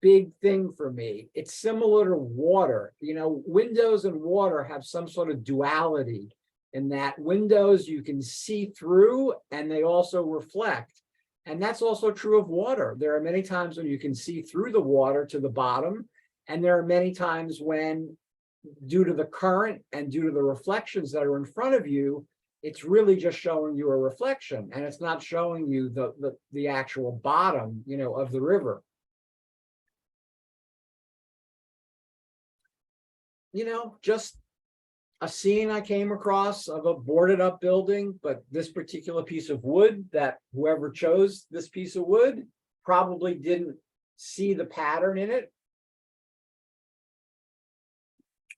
big thing for me. It's similar to water. You know, windows and water have some sort of duality in that windows you can see through and they also reflect. And that's also true of water. There are many times when you can see through the water to the bottom, and there are many times when, due to the current and due to the reflections that are in front of you, it's really just showing you a reflection and it's not showing you the actual bottom, you know, of the river. You know, just a scene I came across of a boarded up building, but this particular piece of wood, that whoever chose this piece of wood probably didn't see the pattern in it.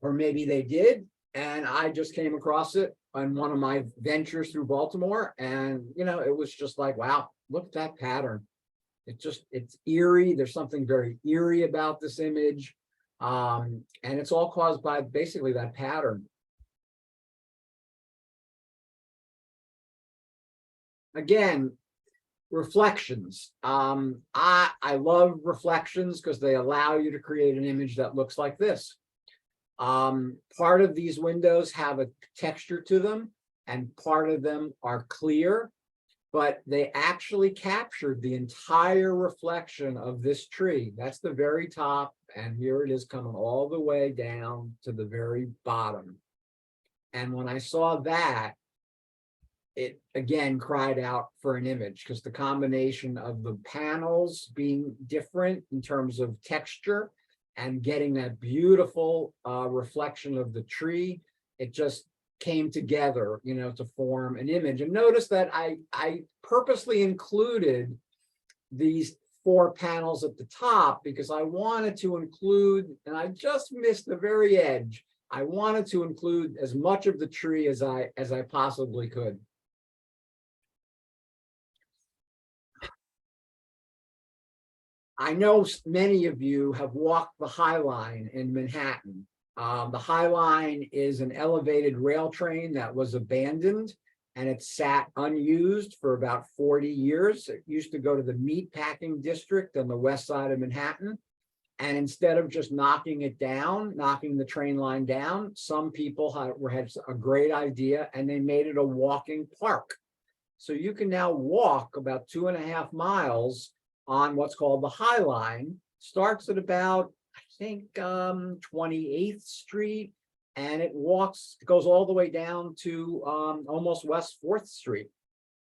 Or maybe they did, and I just came across it on one of my ventures through Baltimore. And, you know, it was just like, wow, look at that pattern. It's eerie. There's something very eerie about this image. And it's all caused by basically that pattern. Again, reflections. I love reflections because they allow you to create an image that looks like this. Part of these windows have a texture to them and part of them are clear, but they actually captured the entire reflection of this tree. That's the very top, and here it is coming all the way down to the very bottom. And when I saw that, it again cried out for an image, because the combination of the panels being different in terms of texture and getting that beautiful reflection of the tree, it just came together, you know, to form an image. And notice that I purposely included these 4 panels at the top because I wanted to include, and I just missed the very edge, I wanted to include as much of the tree as I possibly could. I know many of you have walked the High Line in Manhattan. The High Line is an elevated rail train that was abandoned and it sat unused for about 40 years. It used to go to the meatpacking district on the west side of Manhattan. And instead of just knocking it down, knocking the train line down, some people had a great idea and they made it a walking park. So you can now walk about 2.5 miles on what's called the High Line. Starts at about, I think, 28th Street, and it goes all the way down to almost West 4th Street.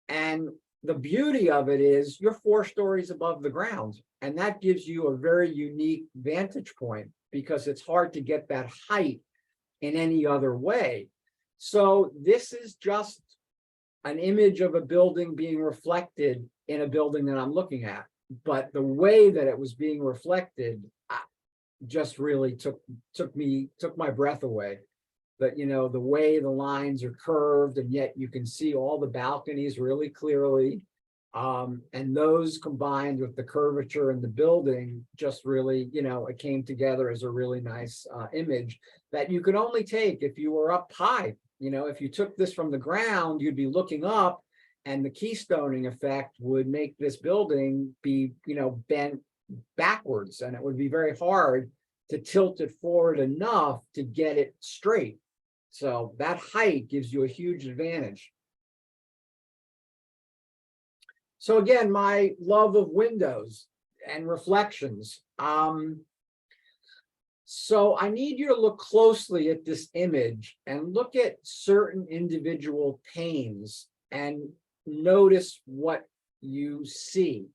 And the beauty of it is you're 4 stories above the ground, and that gives you a very unique vantage point because it's hard to get that height in any other way. So this is just an image of a building being reflected in a building that I'm looking at. But the way that it was being reflected just really took my breath away. That, the way the lines are curved, and yet you can see all the balconies really clearly. And those combined with the curvature in the building just really, it came together as a really nice image that you could only take if you were up high. If you took this from the ground, you'd be looking up, and the keystoning effect would make this building be, bent backwards, and it would be very hard to tilt it forward enough to get it straight. So that height gives you a huge advantage. So again, my love of windows and reflections. So I need you to look closely at this image and look at certain individual panes and notice what you see.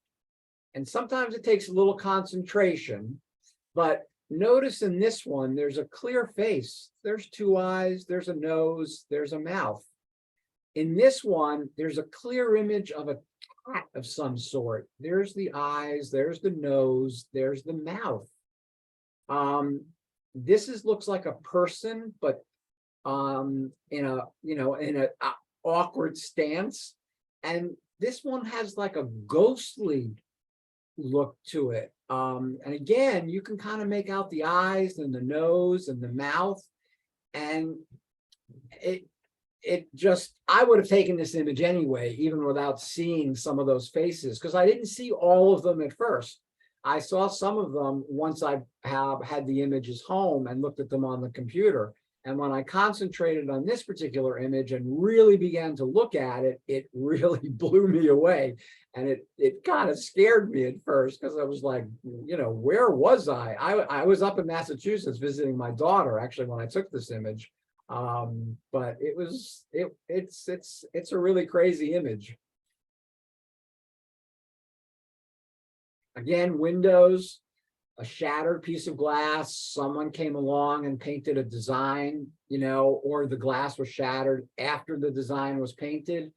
And sometimes it takes a little concentration, but notice in this one, there's a clear face. There's two eyes, there's a nose, there's a mouth. In this one, there's a clear image of a cat of some sort. There's the eyes, there's the nose, there's the mouth. This looks like a person, but in a awkward stance. And this one has like a ghostly look to it. And again, you can kind of make out the eyes and the nose and the mouth. And I would have taken this image anyway, even without seeing some of those faces, because I didn't see all of them at first. I saw some of them once I had the images home and looked at them on the computer. And when I concentrated on this particular image and really began to look at it, it really blew me away. And it kind of scared me at first, because I was like, where was I? I was up in Massachusetts visiting my daughter, actually, when I took this image. But it's a really crazy image. Again, windows, a shattered piece of glass. Someone came along and painted a design, or the glass was shattered after the design was painted.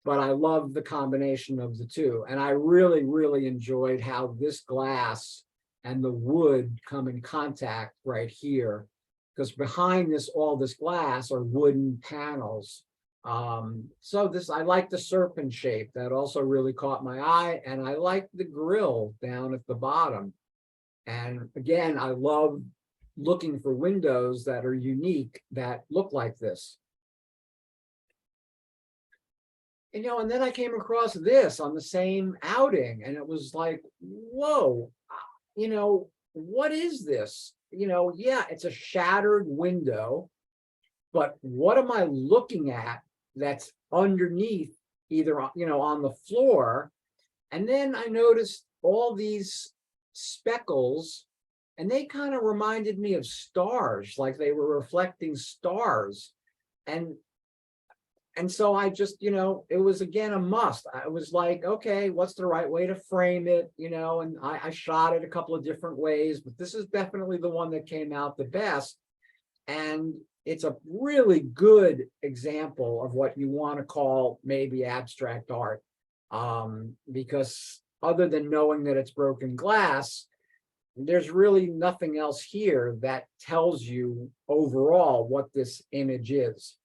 But I love the combination of the two. And I really, really enjoyed how this glass and the wood come in contact right here, because behind all this glass are wooden panels. So I like the serpent shape. That also really caught my eye. And I like the grill down at the bottom. And again, I love looking for windows that are unique, that look like this. And then I came across this on the same outing, and it was like, whoa, what is this? Yeah, it's a shattered window, but what am I looking at that's underneath, either, on the floor? And then I noticed all these speckles, and they kind of reminded me of stars, like they were reflecting stars. And so I just, it was again a must. I was like, okay, what's the right way to frame it? And I shot it a couple of different ways, but this is definitely the one that came out the best. And it's a really good example of what you want to call maybe abstract art. Because other than knowing that it's broken glass, there's really nothing else here that tells you overall what this image is.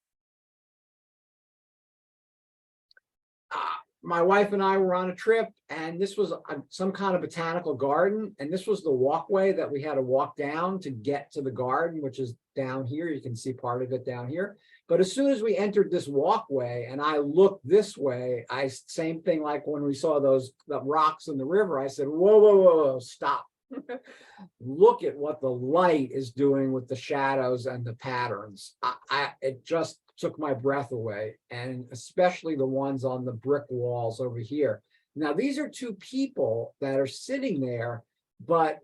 My wife and I were on a trip, and this was some kind of botanical garden. And this was the walkway that we had to walk down to get to the garden, which is down here. You can see part of it down here. But as soon as we entered this walkway and I looked this way, same thing like when we saw the rocks in the river, I said, whoa, whoa, whoa, whoa, stop. Look at what the light is doing with the shadows and the patterns. It just took my breath away, and especially the ones on the brick walls over here. Now, these are two people that are sitting there, but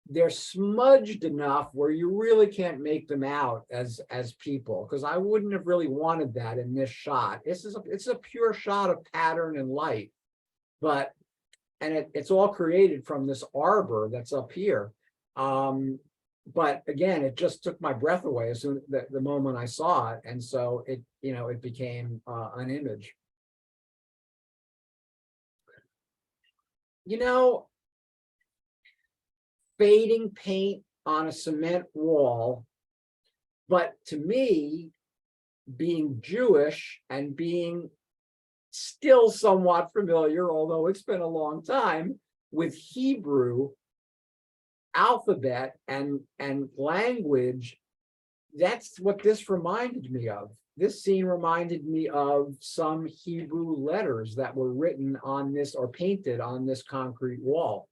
they're smudged enough where you really can't make them out as people, because I wouldn't have really wanted that in this shot. It's a pure shot of pattern and light, and it's all created from this arbor that's up here. but again, it just took my breath away as soon the moment I saw it. And so it, it became an image. Fading paint on a cement wall. But to me, being Jewish and being still somewhat familiar, although it's been a long time, with Hebrew alphabet and language, that's what this reminded me of. This scene reminded me of some Hebrew letters that were written on this or painted on this concrete wall.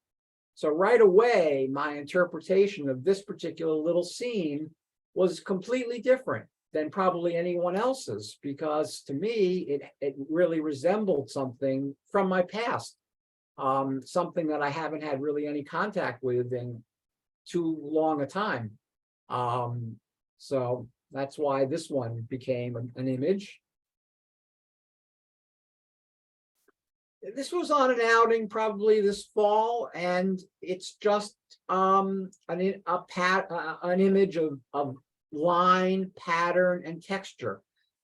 So right away, my interpretation of this particular little scene was completely different than probably anyone else's, because to me, it really resembled something from my past, something that I haven't had really any contact with in too long a time. So that's why this one became an image. This was on an outing probably this fall, and it's just an image of line, pattern, and texture.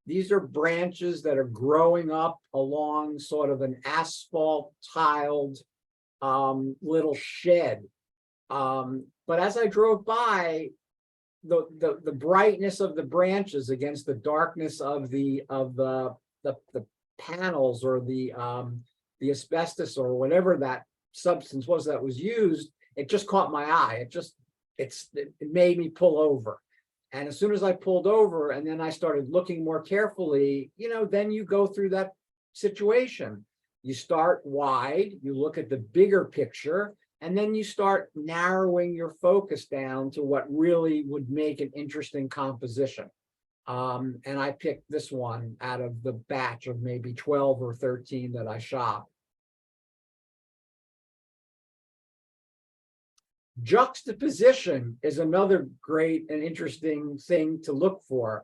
These are branches that are growing up along sort of an asphalt tiled little shed. But as I drove by, the brightness of the branches against the darkness of the panels, or the asbestos or whatever that substance was that was used, it just caught my eye. It made me pull over. And as soon as I pulled over and then I started looking more carefully, then you go through that situation. You start wide, you look at the bigger picture, and then you start narrowing your focus down to what really would make an interesting composition. And I picked this one out of the batch of maybe 12 or 13 that I shot. Juxtaposition is another great and interesting thing to look for.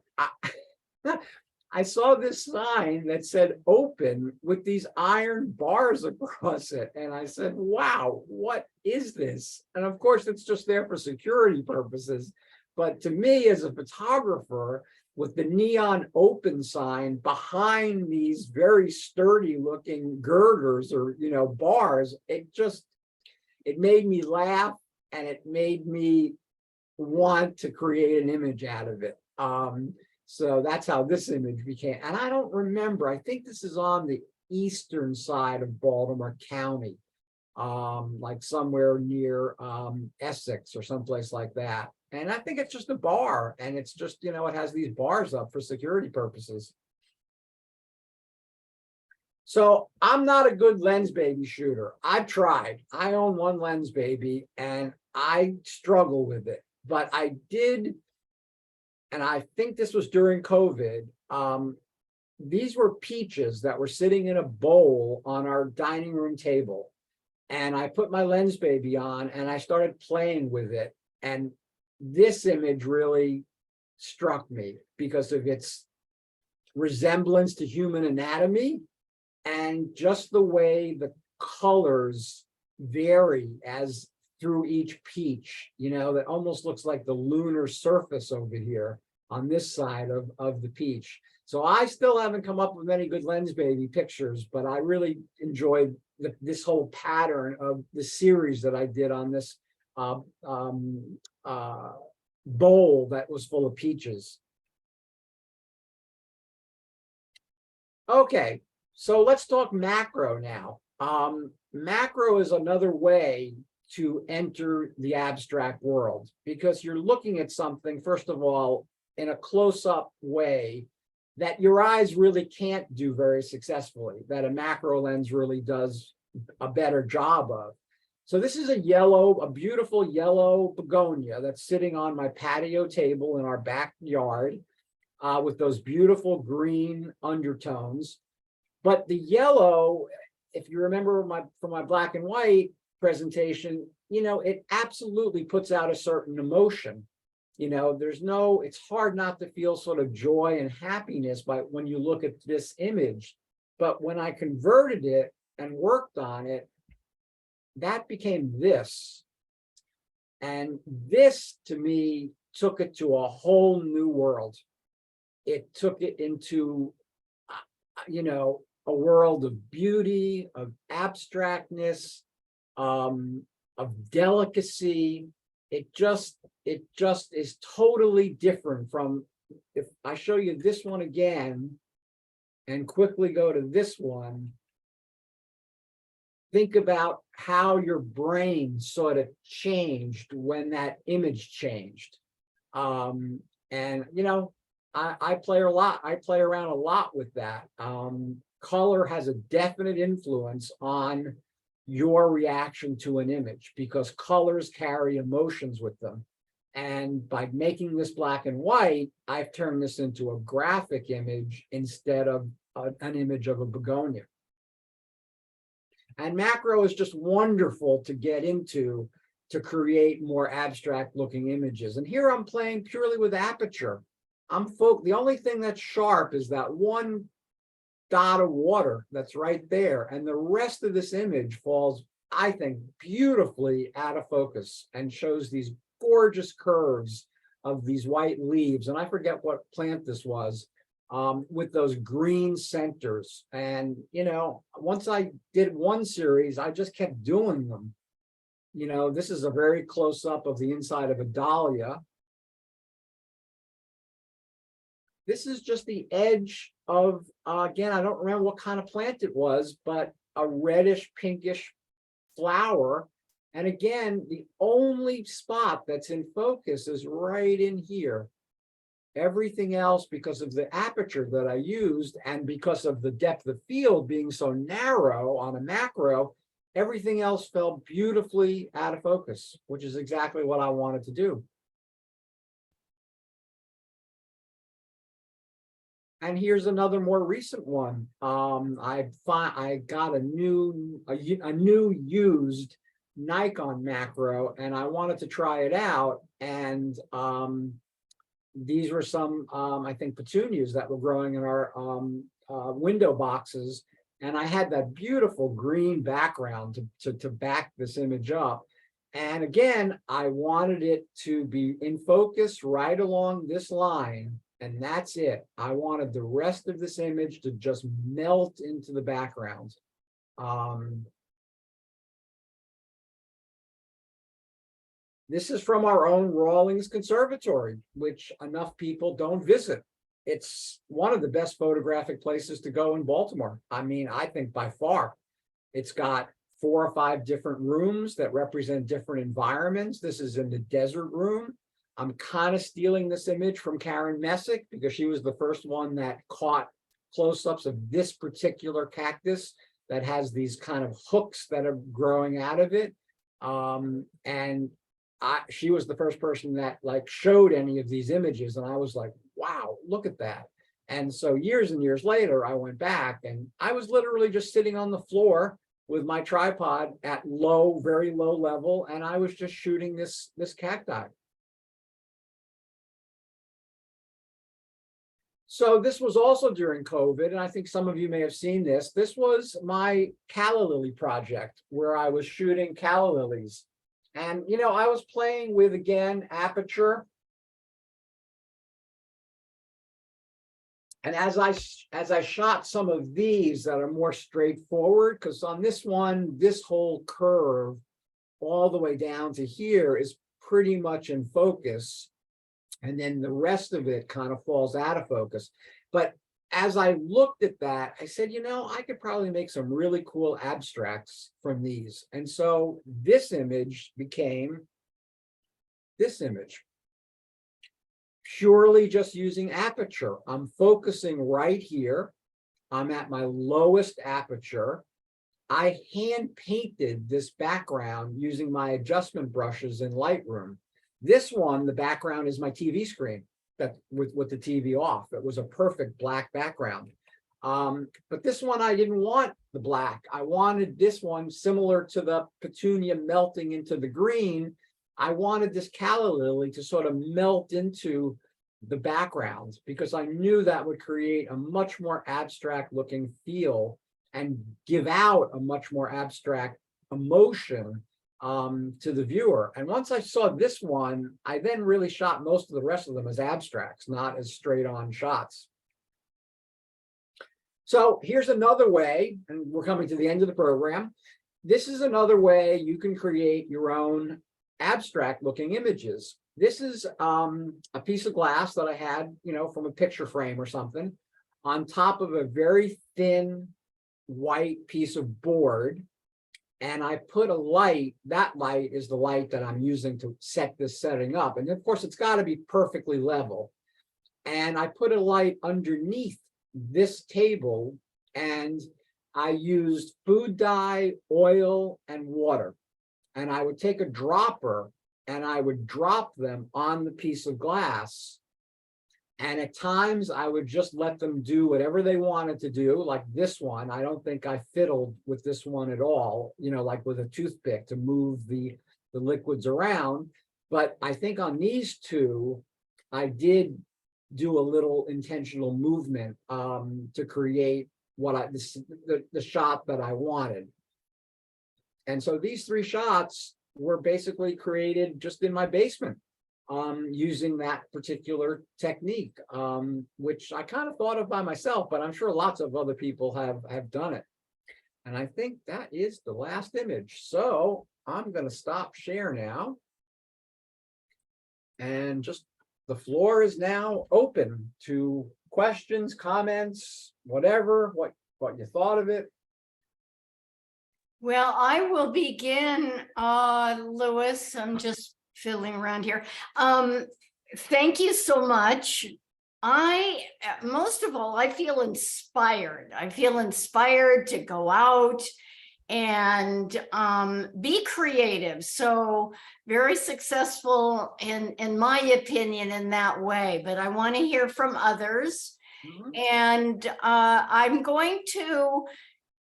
I saw this sign that said open with these iron bars across it. And I said, wow, what is this? And of course, it's just there for security purposes. But to me, as a photographer, with the neon open sign behind these very sturdy looking girders or, bars, it made me laugh, and it made me want to create an image out of it. So that's how this image became. And I don't remember, I think this is on the eastern side of Baltimore County, like somewhere near Essex or someplace like that. And I think it's just a bar, and it's just, it has these bars up for security purposes. So I'm not a good lens baby shooter. I've tried. I own one lens baby and I struggle with it, but I did. And I think this was during COVID. These were peaches that were sitting in a bowl on our dining room table. And I put my lens baby on and I started playing with it. And this image really struck me because of its resemblance to human anatomy, and just the way the colors vary as through each peach, that almost looks like the lunar surface over here on this side of the peach. So I still haven't come up with any good lens baby pictures, but I really enjoyed this whole pattern of the series that I did on this bowl that was full of peaches. Okay. So let's talk macro now. Macro is another way to enter the abstract world, because you're looking at something, first of all, in a close-up way that your eyes really can't do very successfully, that a macro lens really does a better job of. So this is a beautiful yellow begonia that's sitting on my patio table in our backyard with those beautiful green undertones. But the yellow, if you remember from my black and white presentation, it absolutely puts out a certain emotion. It's hard not to feel sort of joy and happiness when you look at this image. But when I converted it and worked on it, that became this. And this, to me, took it to a whole new world. It took it into, a world of beauty, of abstractness, of delicacy. It just is totally different from, if I show you this one again and quickly go to this one, think about how your brain sort of changed when that image changed. And I play around a lot with that. Color has a definite influence on your reaction to an image because colors carry emotions with them. And by making this black and white, I've turned this into a graphic image instead of an image of a begonia. And macro is just wonderful to get into to create more abstract looking images. And here I'm playing purely with aperture. The only thing that's sharp is that one dot of water that's right there. And the rest of this image falls, I think, beautifully out of focus and shows these gorgeous curves of these white leaves. And I forget what plant this was, with those green centers. And, once I did one series, I just kept doing them. This is a very close up of the inside of a dahlia. This is just the edge of, again, I don't remember what kind of plant it was, but a reddish pinkish flower. And again, the only spot that's in focus is right in here. Everything else, because of the aperture that I used and because of the depth of field being so narrow on a macro, everything else fell beautifully out of focus, which is exactly what I wanted to do. And here's another more recent one. I got a new used Nikon macro, and I wanted to try it out. And these were some, I think, petunias that were growing in our window boxes. And I had that beautiful green background to back this image up. And again, I wanted it to be in focus right along this line. And that's it. I wanted the rest of this image to just melt into the background. This is from our own Rawlings Conservatory, which enough people don't visit. It's one of the best photographic places to go in Baltimore. I mean, I think by far. It's got 4 or 5 different rooms that represent different environments. This is in the desert room. I'm kind of stealing this image from Karen Messick because she was the first one that caught close-ups of this particular cactus that has these kind of hooks that are growing out of it. And she was the first person that showed any of these images. And I was like, wow, look at that. And so years and years later, I went back and I was literally just sitting on the floor with my tripod at very low level. And I was just shooting this cacti. So this was also during COVID, and I think some of you may have seen this. This was my calla lily project where I was shooting calla lilies. And, I was playing with, again, aperture. And as I shot some of these that are more straightforward, because on this one, this whole curve all the way down to here is pretty much in focus. And then the rest of it kind of falls out of focus. But as I looked at that, I said, I could probably make some really cool abstracts from these. And so this image became this image, purely just using aperture. I'm focusing right here. I'm at my lowest aperture. I hand painted this background using my adjustment brushes in Lightroom. This one, the background is my TV screen with the TV off. It was a perfect black background. But this one, I didn't want the black. I wanted this one similar to the petunia melting into the green. I wanted this calla lily to sort of melt into the background because I knew that would create a much more abstract looking feel and give out a much more abstract emotion to the viewer. And once I saw this one, I then really shot most of the rest of them as abstracts, not as straight on shots. So here's another way, and we're coming to the end of the program. This is another way you can create your own abstract looking images. This is a piece of glass that I had, from a picture frame or something, on top of a very thin white piece of board. And I put a light. That light is the light that I'm using to set this setting up. And of course, it's got to be perfectly level. And I put a light underneath this table, and I used food dye, oil, and water. And I would take a dropper and I would drop them on the piece of glass. And at times I would just let them do whatever they wanted to do, like this one. I don't think I fiddled with this one at all, like with a toothpick to move the liquids around. But I think on these two, I did do a little intentional movement to create what the shot that I wanted. And so these three shots were basically created just in my basement using that particular technique, which I kind of thought of by myself, but I'm sure lots of other people have done it. And I think that is the last image. So I'm going to stop share now. And just the floor is now open to questions, comments, whatever, what you thought of it. Well, I will begin, Louis. I'm just fiddling around here. Thank you so much. Most of all, I feel inspired. I feel inspired to go out and be creative. So very successful in my opinion in that way, but I want to hear from others. And I'm going to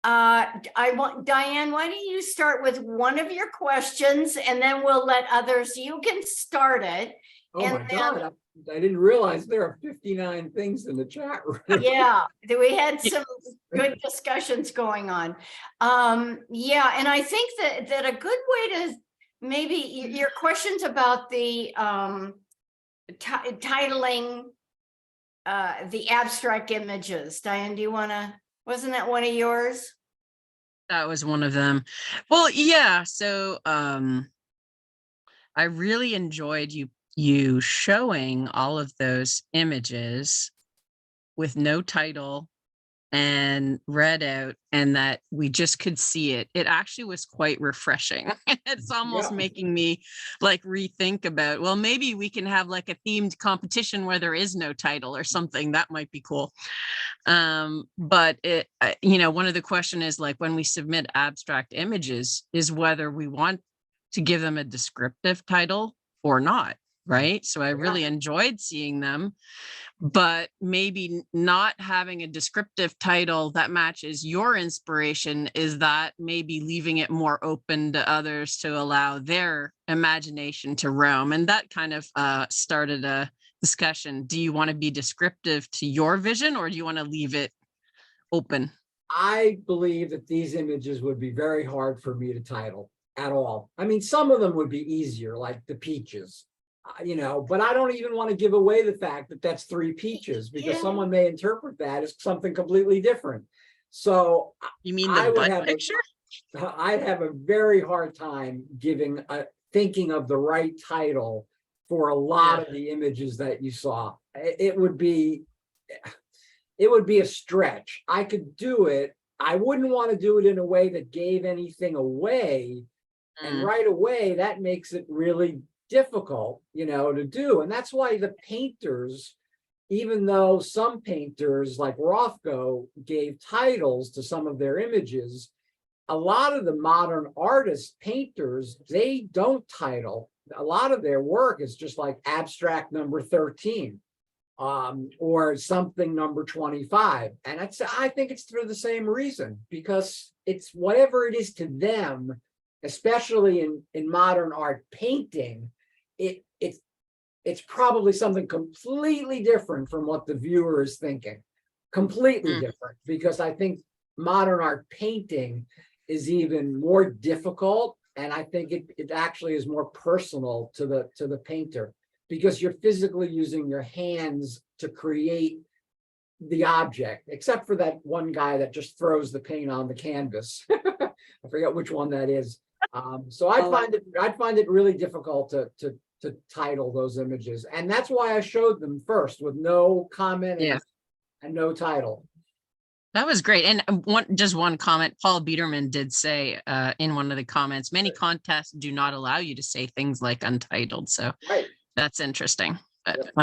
Diane, why don't you start with one of your questions, and then we'll let others, you can start it. Oh my God, I didn't realize there are 59 things in the chat room. Yeah, we had some good discussions going on. Yeah, and I think that a good way to maybe your questions about the titling the abstract images. Diane, do you want to? Wasn't that one of yours? That was one of them. Well, yeah. So I really enjoyed you showing all of those images with no title and read out, and that we just could see it. It actually was quite refreshing. It's almost making me like rethink about, well, maybe we can have like a themed competition where there is no title or something. That might be cool. But it, one of the question is like when we submit abstract images is whether we want to give them a descriptive title or not. Right. So I really enjoyed seeing them, but maybe not having a descriptive title that matches your inspiration, is that maybe leaving it more open to others to allow their imagination to roam. And that kind of started a discussion. Do you want to be descriptive to your vision, or do you want to leave it open? I believe that these images would be very hard for me to title at all. I mean, some of them would be easier, like the peaches. But I don't even want to give away the fact that that's 3 peaches, because someone may interpret that as something completely different. So you mean the butt picture? I'd have a very hard time thinking of the right title for a lot of the images that you saw. It would be a stretch. I could do it. I wouldn't want to do it in a way that gave anything away. And right away, that makes it really difficult, to do. And that's why the painters, even though some painters like Rothko gave titles to some of their images, a lot of the modern artists, painters, they don't title. A lot of their work is just like abstract number 13 or something number 25. And I think it's for the same reason, because it's whatever it is to them, especially in modern art painting. It's probably something completely different from what the viewer is thinking. Completely different, because I think modern art painting is even more difficult And I think it actually is more personal to the painter, because you're physically using your hands to create the object, except for that one guy that just throws the paint on the canvas. I forget which one that is. So I'd find it really difficult to title those images. And that's why I showed them first with no comment and no title. That was great. And just one comment, Paul Biederman did say in one of the comments, many contests do not allow you to say things like untitled. So Right. that's interesting. But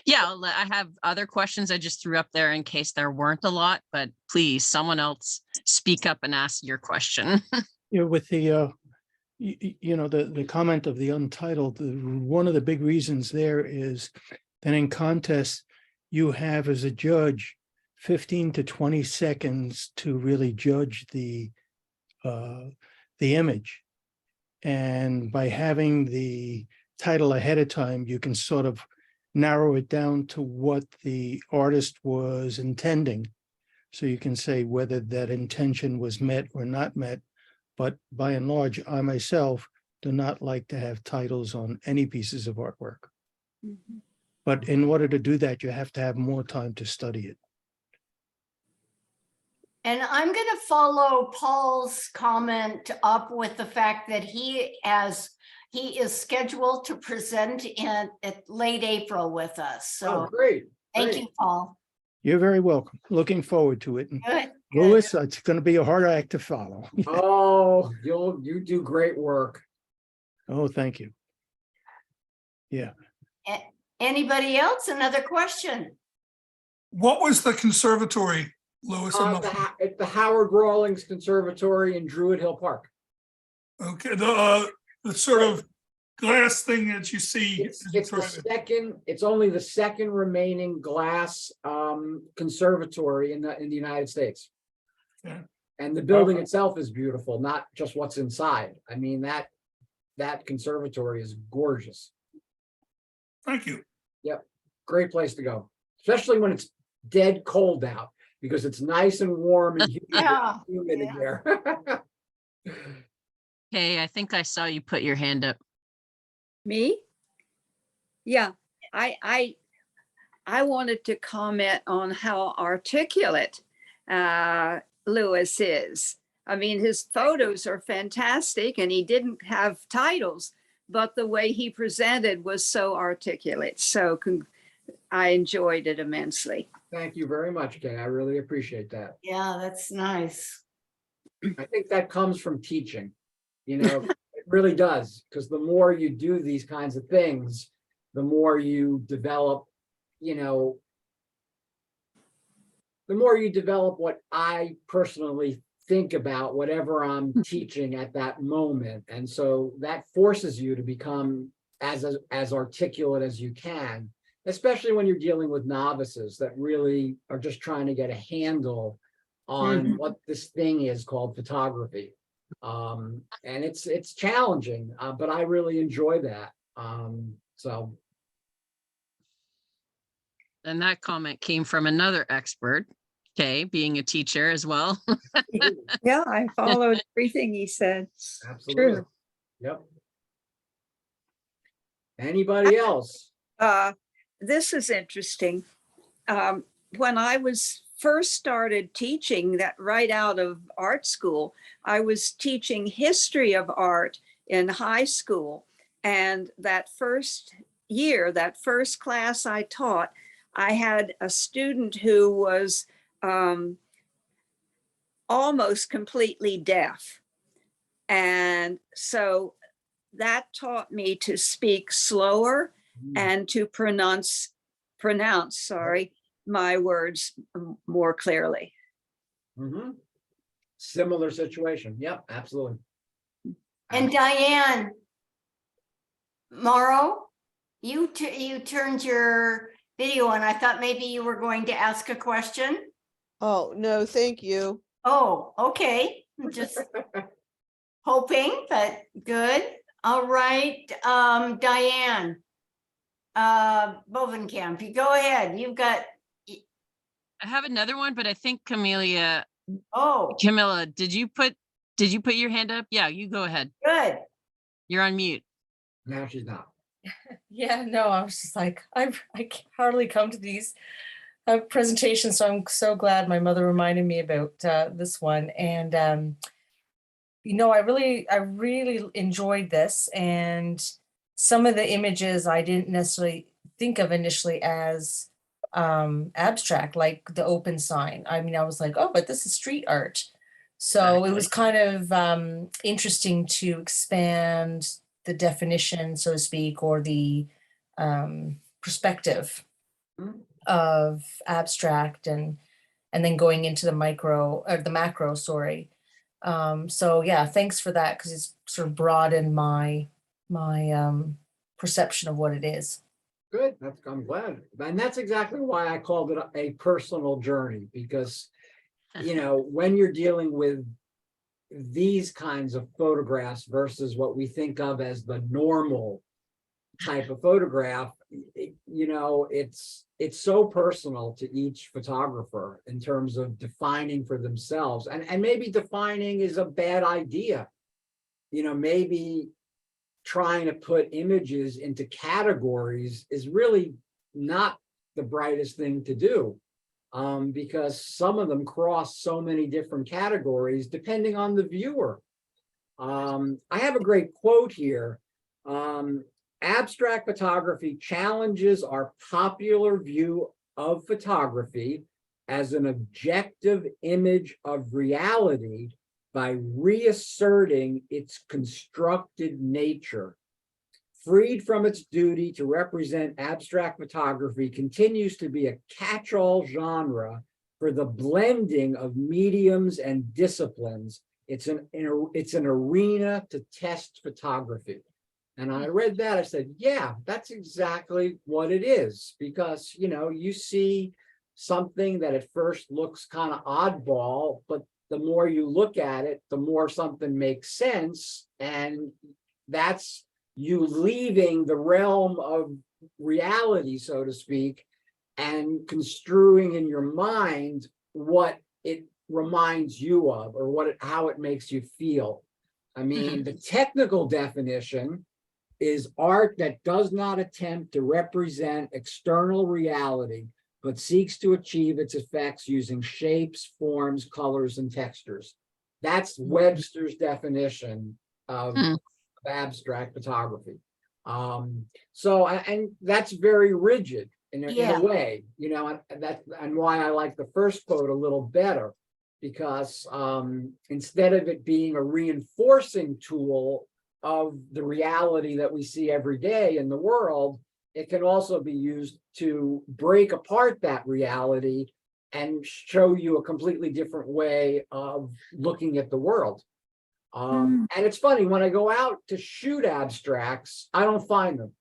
yeah, I have other questions I just threw up there in case there weren't a lot, but please, someone else speak up and ask your question. With the the comment of the untitled, one of the big reasons there is that in contests you have as a judge 15 to 20 seconds to really judge the image, and by having the title ahead of time, you can sort of narrow it down to what the artist was intending. So you can say whether that intention was met or not met. But by and large, I myself do not like to have titles on any pieces of artwork. Mhm. But in order to do that, you have to have more time to study it. And I'm going to follow Paul's comment up with the fact that he is scheduled to present at late April with us. Oh, So great. thank Great. you, Paul. You're very welcome. Looking forward to it. And Good. Louis, it's going to be a hard act to follow. Oh, you do great work. Oh, thank you. Yeah. Anybody else? Another question? What was the conservatory, Louis? At the Howard Rawlings Conservatory in Druid Hill Park. Okay, the sort of glass thing that you see. It's only the second remaining glass conservatory in the United States. Yeah. And the building itself is beautiful, not just what's inside. I mean, that conservatory is gorgeous. Thank you. Yep, great place to go, especially when it's dead cold out, because it's nice and warm and humid in there. Hey, I think I saw you put your hand up. Me? Yeah, I wanted to comment on how articulate Louis is. I mean, his photos are fantastic and he didn't have titles, but the way he presented was so articulate. So I enjoyed it immensely. Thank you very much, Kay. I really appreciate that. Yeah, that's nice. I think that comes from teaching, it really does, because the more you do these kinds of things, the more you develop, the more you develop what I personally think about whatever I'm teaching at that moment. And so that forces you to become as articulate as you can, especially when you're dealing with novices that really are just trying to get a handle on what this thing is called photography. And it's challenging, but I really enjoy that. So. And that comment came from another expert, okay, being a teacher as well. Yeah, I followed everything he said. Absolutely. True. Yep. Anybody else? This is interesting. When I was first started teaching that right out of art school, I was teaching history of art in high school. And that first year, that first class I taught, I had a student who was almost completely deaf. And so that taught me to speak slower and to pronounce my words more clearly. Similar situation. Yep, absolutely. And Diane Morrow, you turned your video on. I thought maybe you were going to ask a question. Oh, no, thank you. Oh, okay. Just hoping, but good. All right. Diane Bovenkamp, you go ahead. You've got. I have another one, but I think Camilla, Oh, did you put did you put your hand up? Yeah, you go ahead. Good. You're on mute. Now she's not. Yeah, no, I was just like, I can hardly come to these presentations, so I'm so glad my mother reminded me about this one. And you know, I really enjoyed this, and some of the images I didn't necessarily think of initially as abstract, like the open sign. I mean, I was like, oh, but this is street art. So it was kind of interesting to expand the definition, so to speak, or the perspective Mm. of abstract, and then going into the micro or the macro, sorry. So yeah, thanks for that, because it's sort of broadened my perception of what it is. Good, I'm glad. And that's exactly why I called it a personal journey, because, you know, when you're dealing with these kinds of photographs versus what we think of as the normal type of photograph, you know, it's so personal to each photographer in terms of defining for themselves. And maybe defining is a bad idea. You know, maybe trying to put images into categories is really not the brightest thing to do, because some of them cross so many different categories depending on the viewer. I have a great quote here. Abstract photography challenges our popular view of photography as an objective image of reality by reasserting its constructed nature. Freed from its duty to represent, abstract photography continues to be a catch-all genre for the blending of mediums and disciplines. It's an arena to test photography. And I read that, I said, yeah, that's exactly what it is. Because, you know, you see something that at first looks kind of oddball, but the more you look at it, the more something makes sense. And that's you leaving the realm of reality, so to speak, and construing in your mind what it reminds you of, or how it makes you feel. I mean, the technical definition is art that does not attempt to represent external reality, but seeks to achieve its effects using shapes, forms, colors, and textures. That's Webster's definition of abstract photography. So, and that's very rigid in a way, you know, and why I like the first quote a little better, because instead of it being a reinforcing tool of the reality that we see every day in the world, it can also be used to break apart that reality and show you a completely different way of looking at the world. And it's funny, when I go out to shoot abstracts, I don't find them.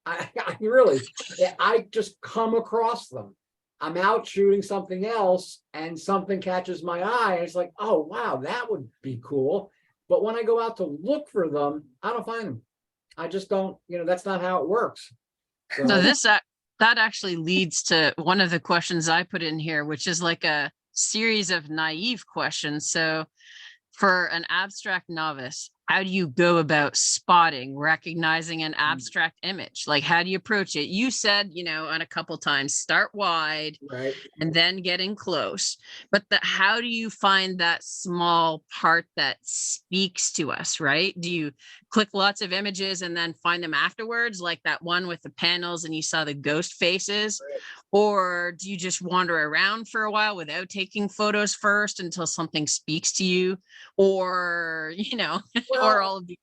I just come across them. I'm out shooting something else and something catches my eye and it's like, oh, wow, that would be cool. But when I go out to look for them, I don't find them. I just don't, you know, that's not how it works. So that actually leads to one of the questions I put in here, which is like a series of naive questions. So for an abstract novice, how do you go about spotting, recognizing an abstract image? Like, how do you approach it? You said, you know, on a couple times, start wide, right, and then getting close. But how do you find that small part that speaks to us, right? Do you click lots of images and then find them afterwards, like that one with the panels and you saw the ghost faces? Right. Or do you just wander around for a while without taking photos first until something speaks to you? Or, you know, or all of the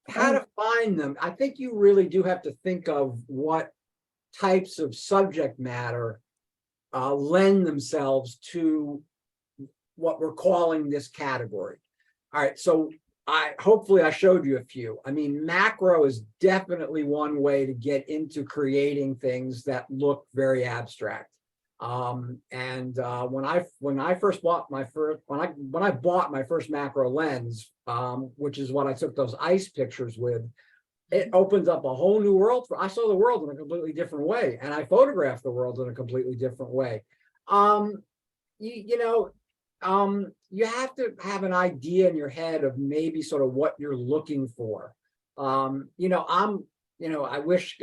how to find them? I think you really do have to think of what types of subject matter lend themselves to what we're calling this category. All right, so hopefully I showed you a few. I mean, macro is definitely one way to get into creating things that look very abstract. When I bought my first macro lens, which is what I took those ice pictures with, it opens up a whole new world. I saw the world in a completely different way, and I photographed the world in a completely different way. You know, you have to have an idea in your head of maybe sort of what you're looking for. I wish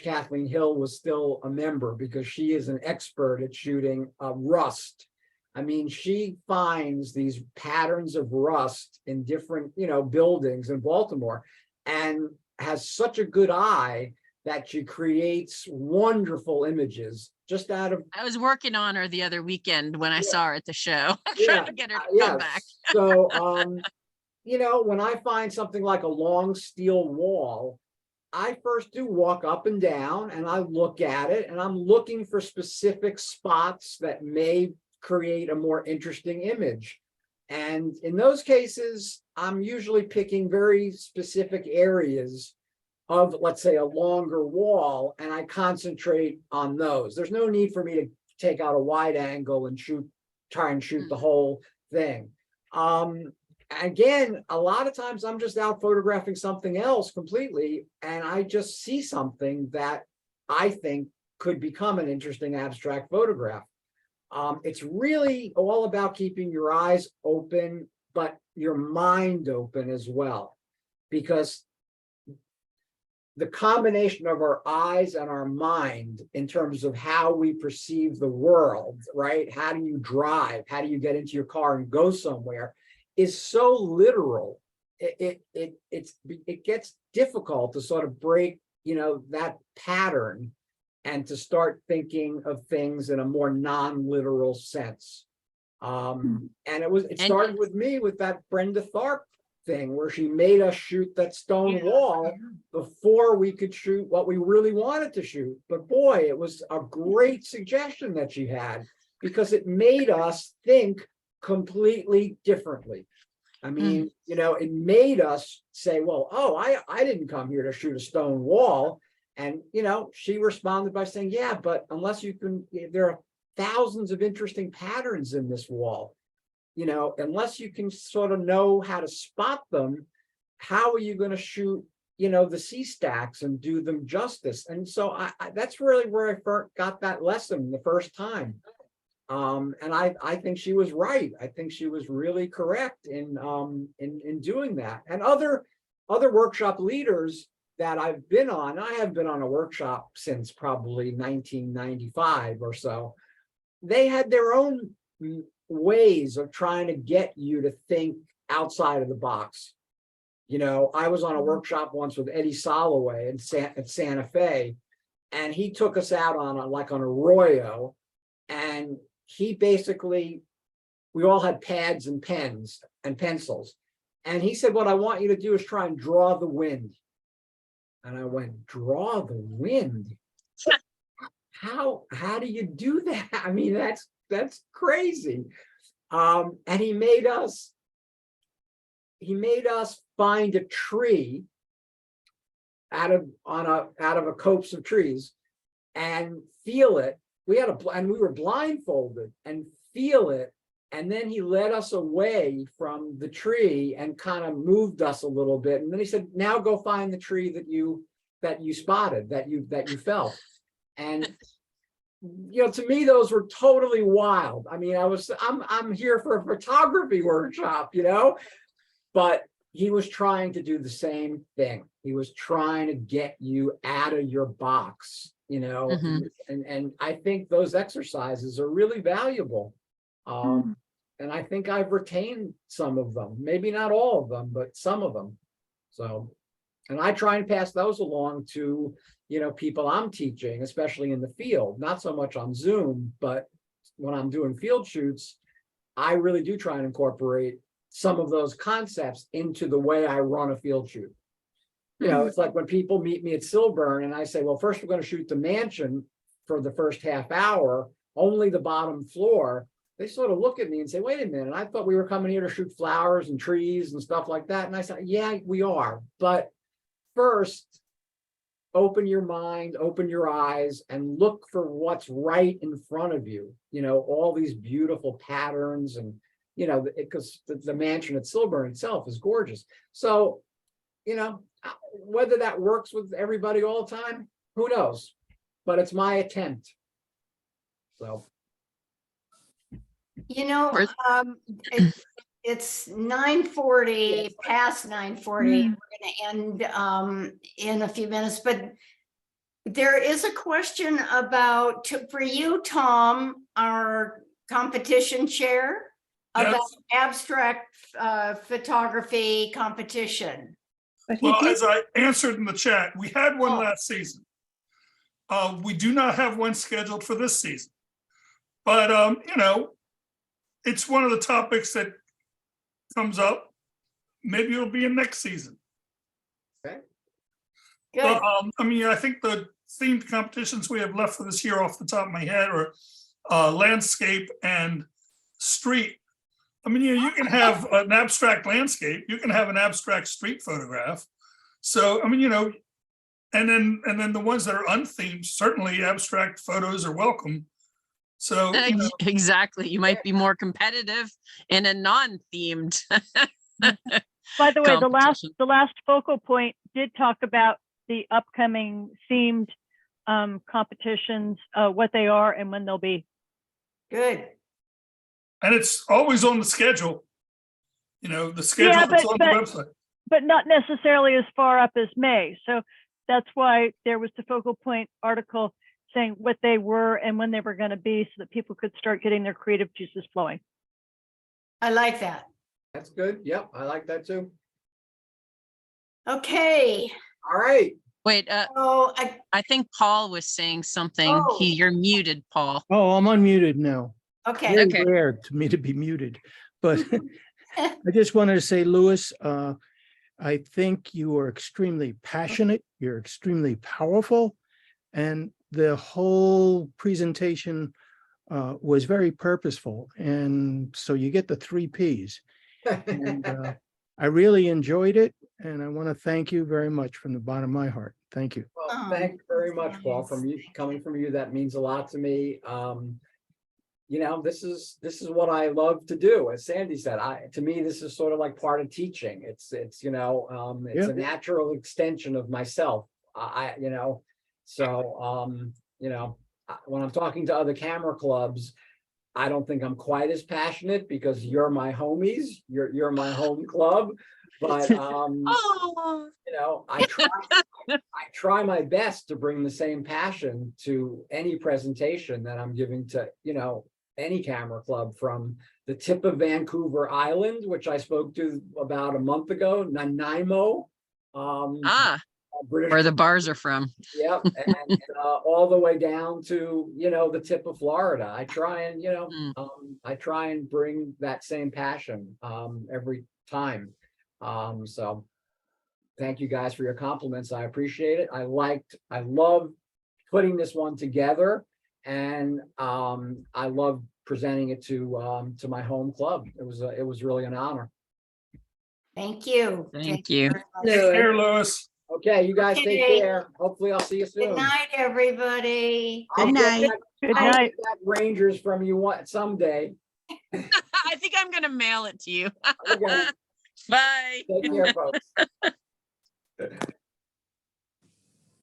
Kathleen Hill was still a member, because she is an expert at shooting rust. I mean, she finds these patterns of rust in different, buildings in Baltimore, and has such a good eye that she creates wonderful images just out of. I was working on her the other weekend when I Yeah. saw her at the show, Yeah, trying to get her to yeah. come back. So, when I find something like a long steel wall, I first do walk up and down and I look at it, and I'm looking for specific spots that may create a more interesting image. And in those cases, I'm usually picking very specific areas of, let's say, a longer wall, and I concentrate on those. There's no need for me to take out a wide angle and try and shoot the whole thing. Again, a lot of times I'm just out photographing something else completely, and I just see something that I think could become an interesting abstract photograph. It's really all about keeping your eyes open, but your mind open as well, because the combination of our eyes and our mind in terms of how we perceive the world, right? How do you drive? How do you get into your car and go somewhere? Is so literal. It gets difficult to sort of break, that pattern, and to start thinking of things in a more non-literal sense. And it started with me with that Brenda Tharp thing, where she made us shoot that stone wall before we could shoot what we really wanted to shoot. But boy, it was a great suggestion that she had, because it made us think completely differently. I mean, it made us say, well, I didn't come here to shoot a stone wall. And, she responded by saying, yeah, but unless you can, there are thousands of interesting patterns in this wall. Unless you can sort of know how to spot them, how are you going to shoot, the C stacks and do them justice? And so that's really where I first got that lesson the first time. And I think she was right. I think she was really correct in doing that. And other workshop leaders that I've been on, I have been on a workshop since probably 1995 or so. They had their own ways of trying to get you to think outside of the box. I was on a workshop once with Eddie Soloway at Santa Fe, and he took us out on an arroyo, and he basically, we all had pads and pens and pencils, and he said, what I want you to do is try and draw the wind. And I went, draw the wind? How do you do that? I mean, that's crazy. And he made us find a tree out of a copse of trees and feel it. We were blindfolded, and feel it. And then he led us away from the tree and kind of moved us a little bit. And then he said, now go find the tree that you spotted, that you felt. And to me, those were totally wild. I mean, I'm here for a photography workshop, but he was trying to do the same thing. He was trying to get you out of your box, and I think those exercises are really valuable. And I think I've retained some of them, maybe not all of them, but some of them. So, and I try and pass those along to, people I'm teaching, especially in the field, not so much on Zoom, but when I'm doing field shoots, I really do try and incorporate some of those concepts into the way I run a field shoot. It's like when people meet me at Silburn and I say, well, first we're going to shoot the mansion for the first half hour, only the bottom floor. They sort of look at me and say, wait a minute, I thought we were coming here to shoot flowers and trees and stuff like that. And I said, yeah, we are. But first, open your mind, open your eyes, and look for what's right in front of you. All these beautiful patterns, and, because the mansion at Silburn itself is gorgeous. So, whether that works with everybody all the time, who knows? But it's my attempt. So. You know, Or- it's 9:40, past 9:40. We're gonna end in a few minutes, but there is a question about, for you, Tom, our competition chair, about Yes. abstract photography competition. But he Well, did, as I answered in the chat, we had one Oh. last season. We do not have one scheduled for this season. But, it's one of the topics that comes up. Maybe it'll be in next season. Good. But, I think the themed competitions we have left for this year off the top of my head are landscape and street. You can have an abstract landscape, you can have an abstract street photograph. So, and then the ones that are unthemed, certainly abstract photos are welcome. So, Exactly. You might be more competitive in a non-themed. By the way, competition. the last focal point did talk about the upcoming themed competitions, what they are and when they'll be. Good. and it's always on the schedule. The schedule Yeah, that's on the website. But not necessarily as far up as May. So that's why there was the focal point article saying what they were and when they were going to be, so that people could start getting their creative juices flowing. I like that. That's good. Yep, I like that too. Okay. All right. Wait, So I think Paul was saying something. Oh. You're muted, Paul. Oh, I'm unmuted now. okay. Very Okay. rare to me to be muted, but I just wanted to say, Louis, I think you are extremely passionate. You're extremely powerful. And the whole presentation was very purposeful. And so you get the 3 Ps. And I really enjoyed it. And I want to thank you very much from the bottom of my heart. Thank you. Well, Oh, thank you very that's much, Paul. nice. From you, coming from you, that means a lot to me. This is what I love to do. As Sandy said, to me, this is sort of like part of teaching. It's a natural extension of myself. When I'm talking to other camera clubs, I don't think I'm quite as passionate because you're my homies, you're my home club. But Oh, I try my best to bring the same passion to any presentation that I'm giving to, any camera club, from the tip of Vancouver Island, which I spoke to about a month ago, Nanaimo, British. where the bars are from. Yep, and all the way down to, the tip of Florida. I try and, bring that same passion every time. So thank you guys for your compliments. I appreciate it. I love putting this one together, and I love presenting it to my home club. It was really an honor. Thank you. Thank you. very much. Take care, Louis. Okay, you guys take Okay. care. Hopefully I'll see you soon. Good night, everybody. I'll Good get night. that- Good I'll night. get that Rangers from you someday. I think I'm going to mail it to you. Okay, Bye. take care, folks.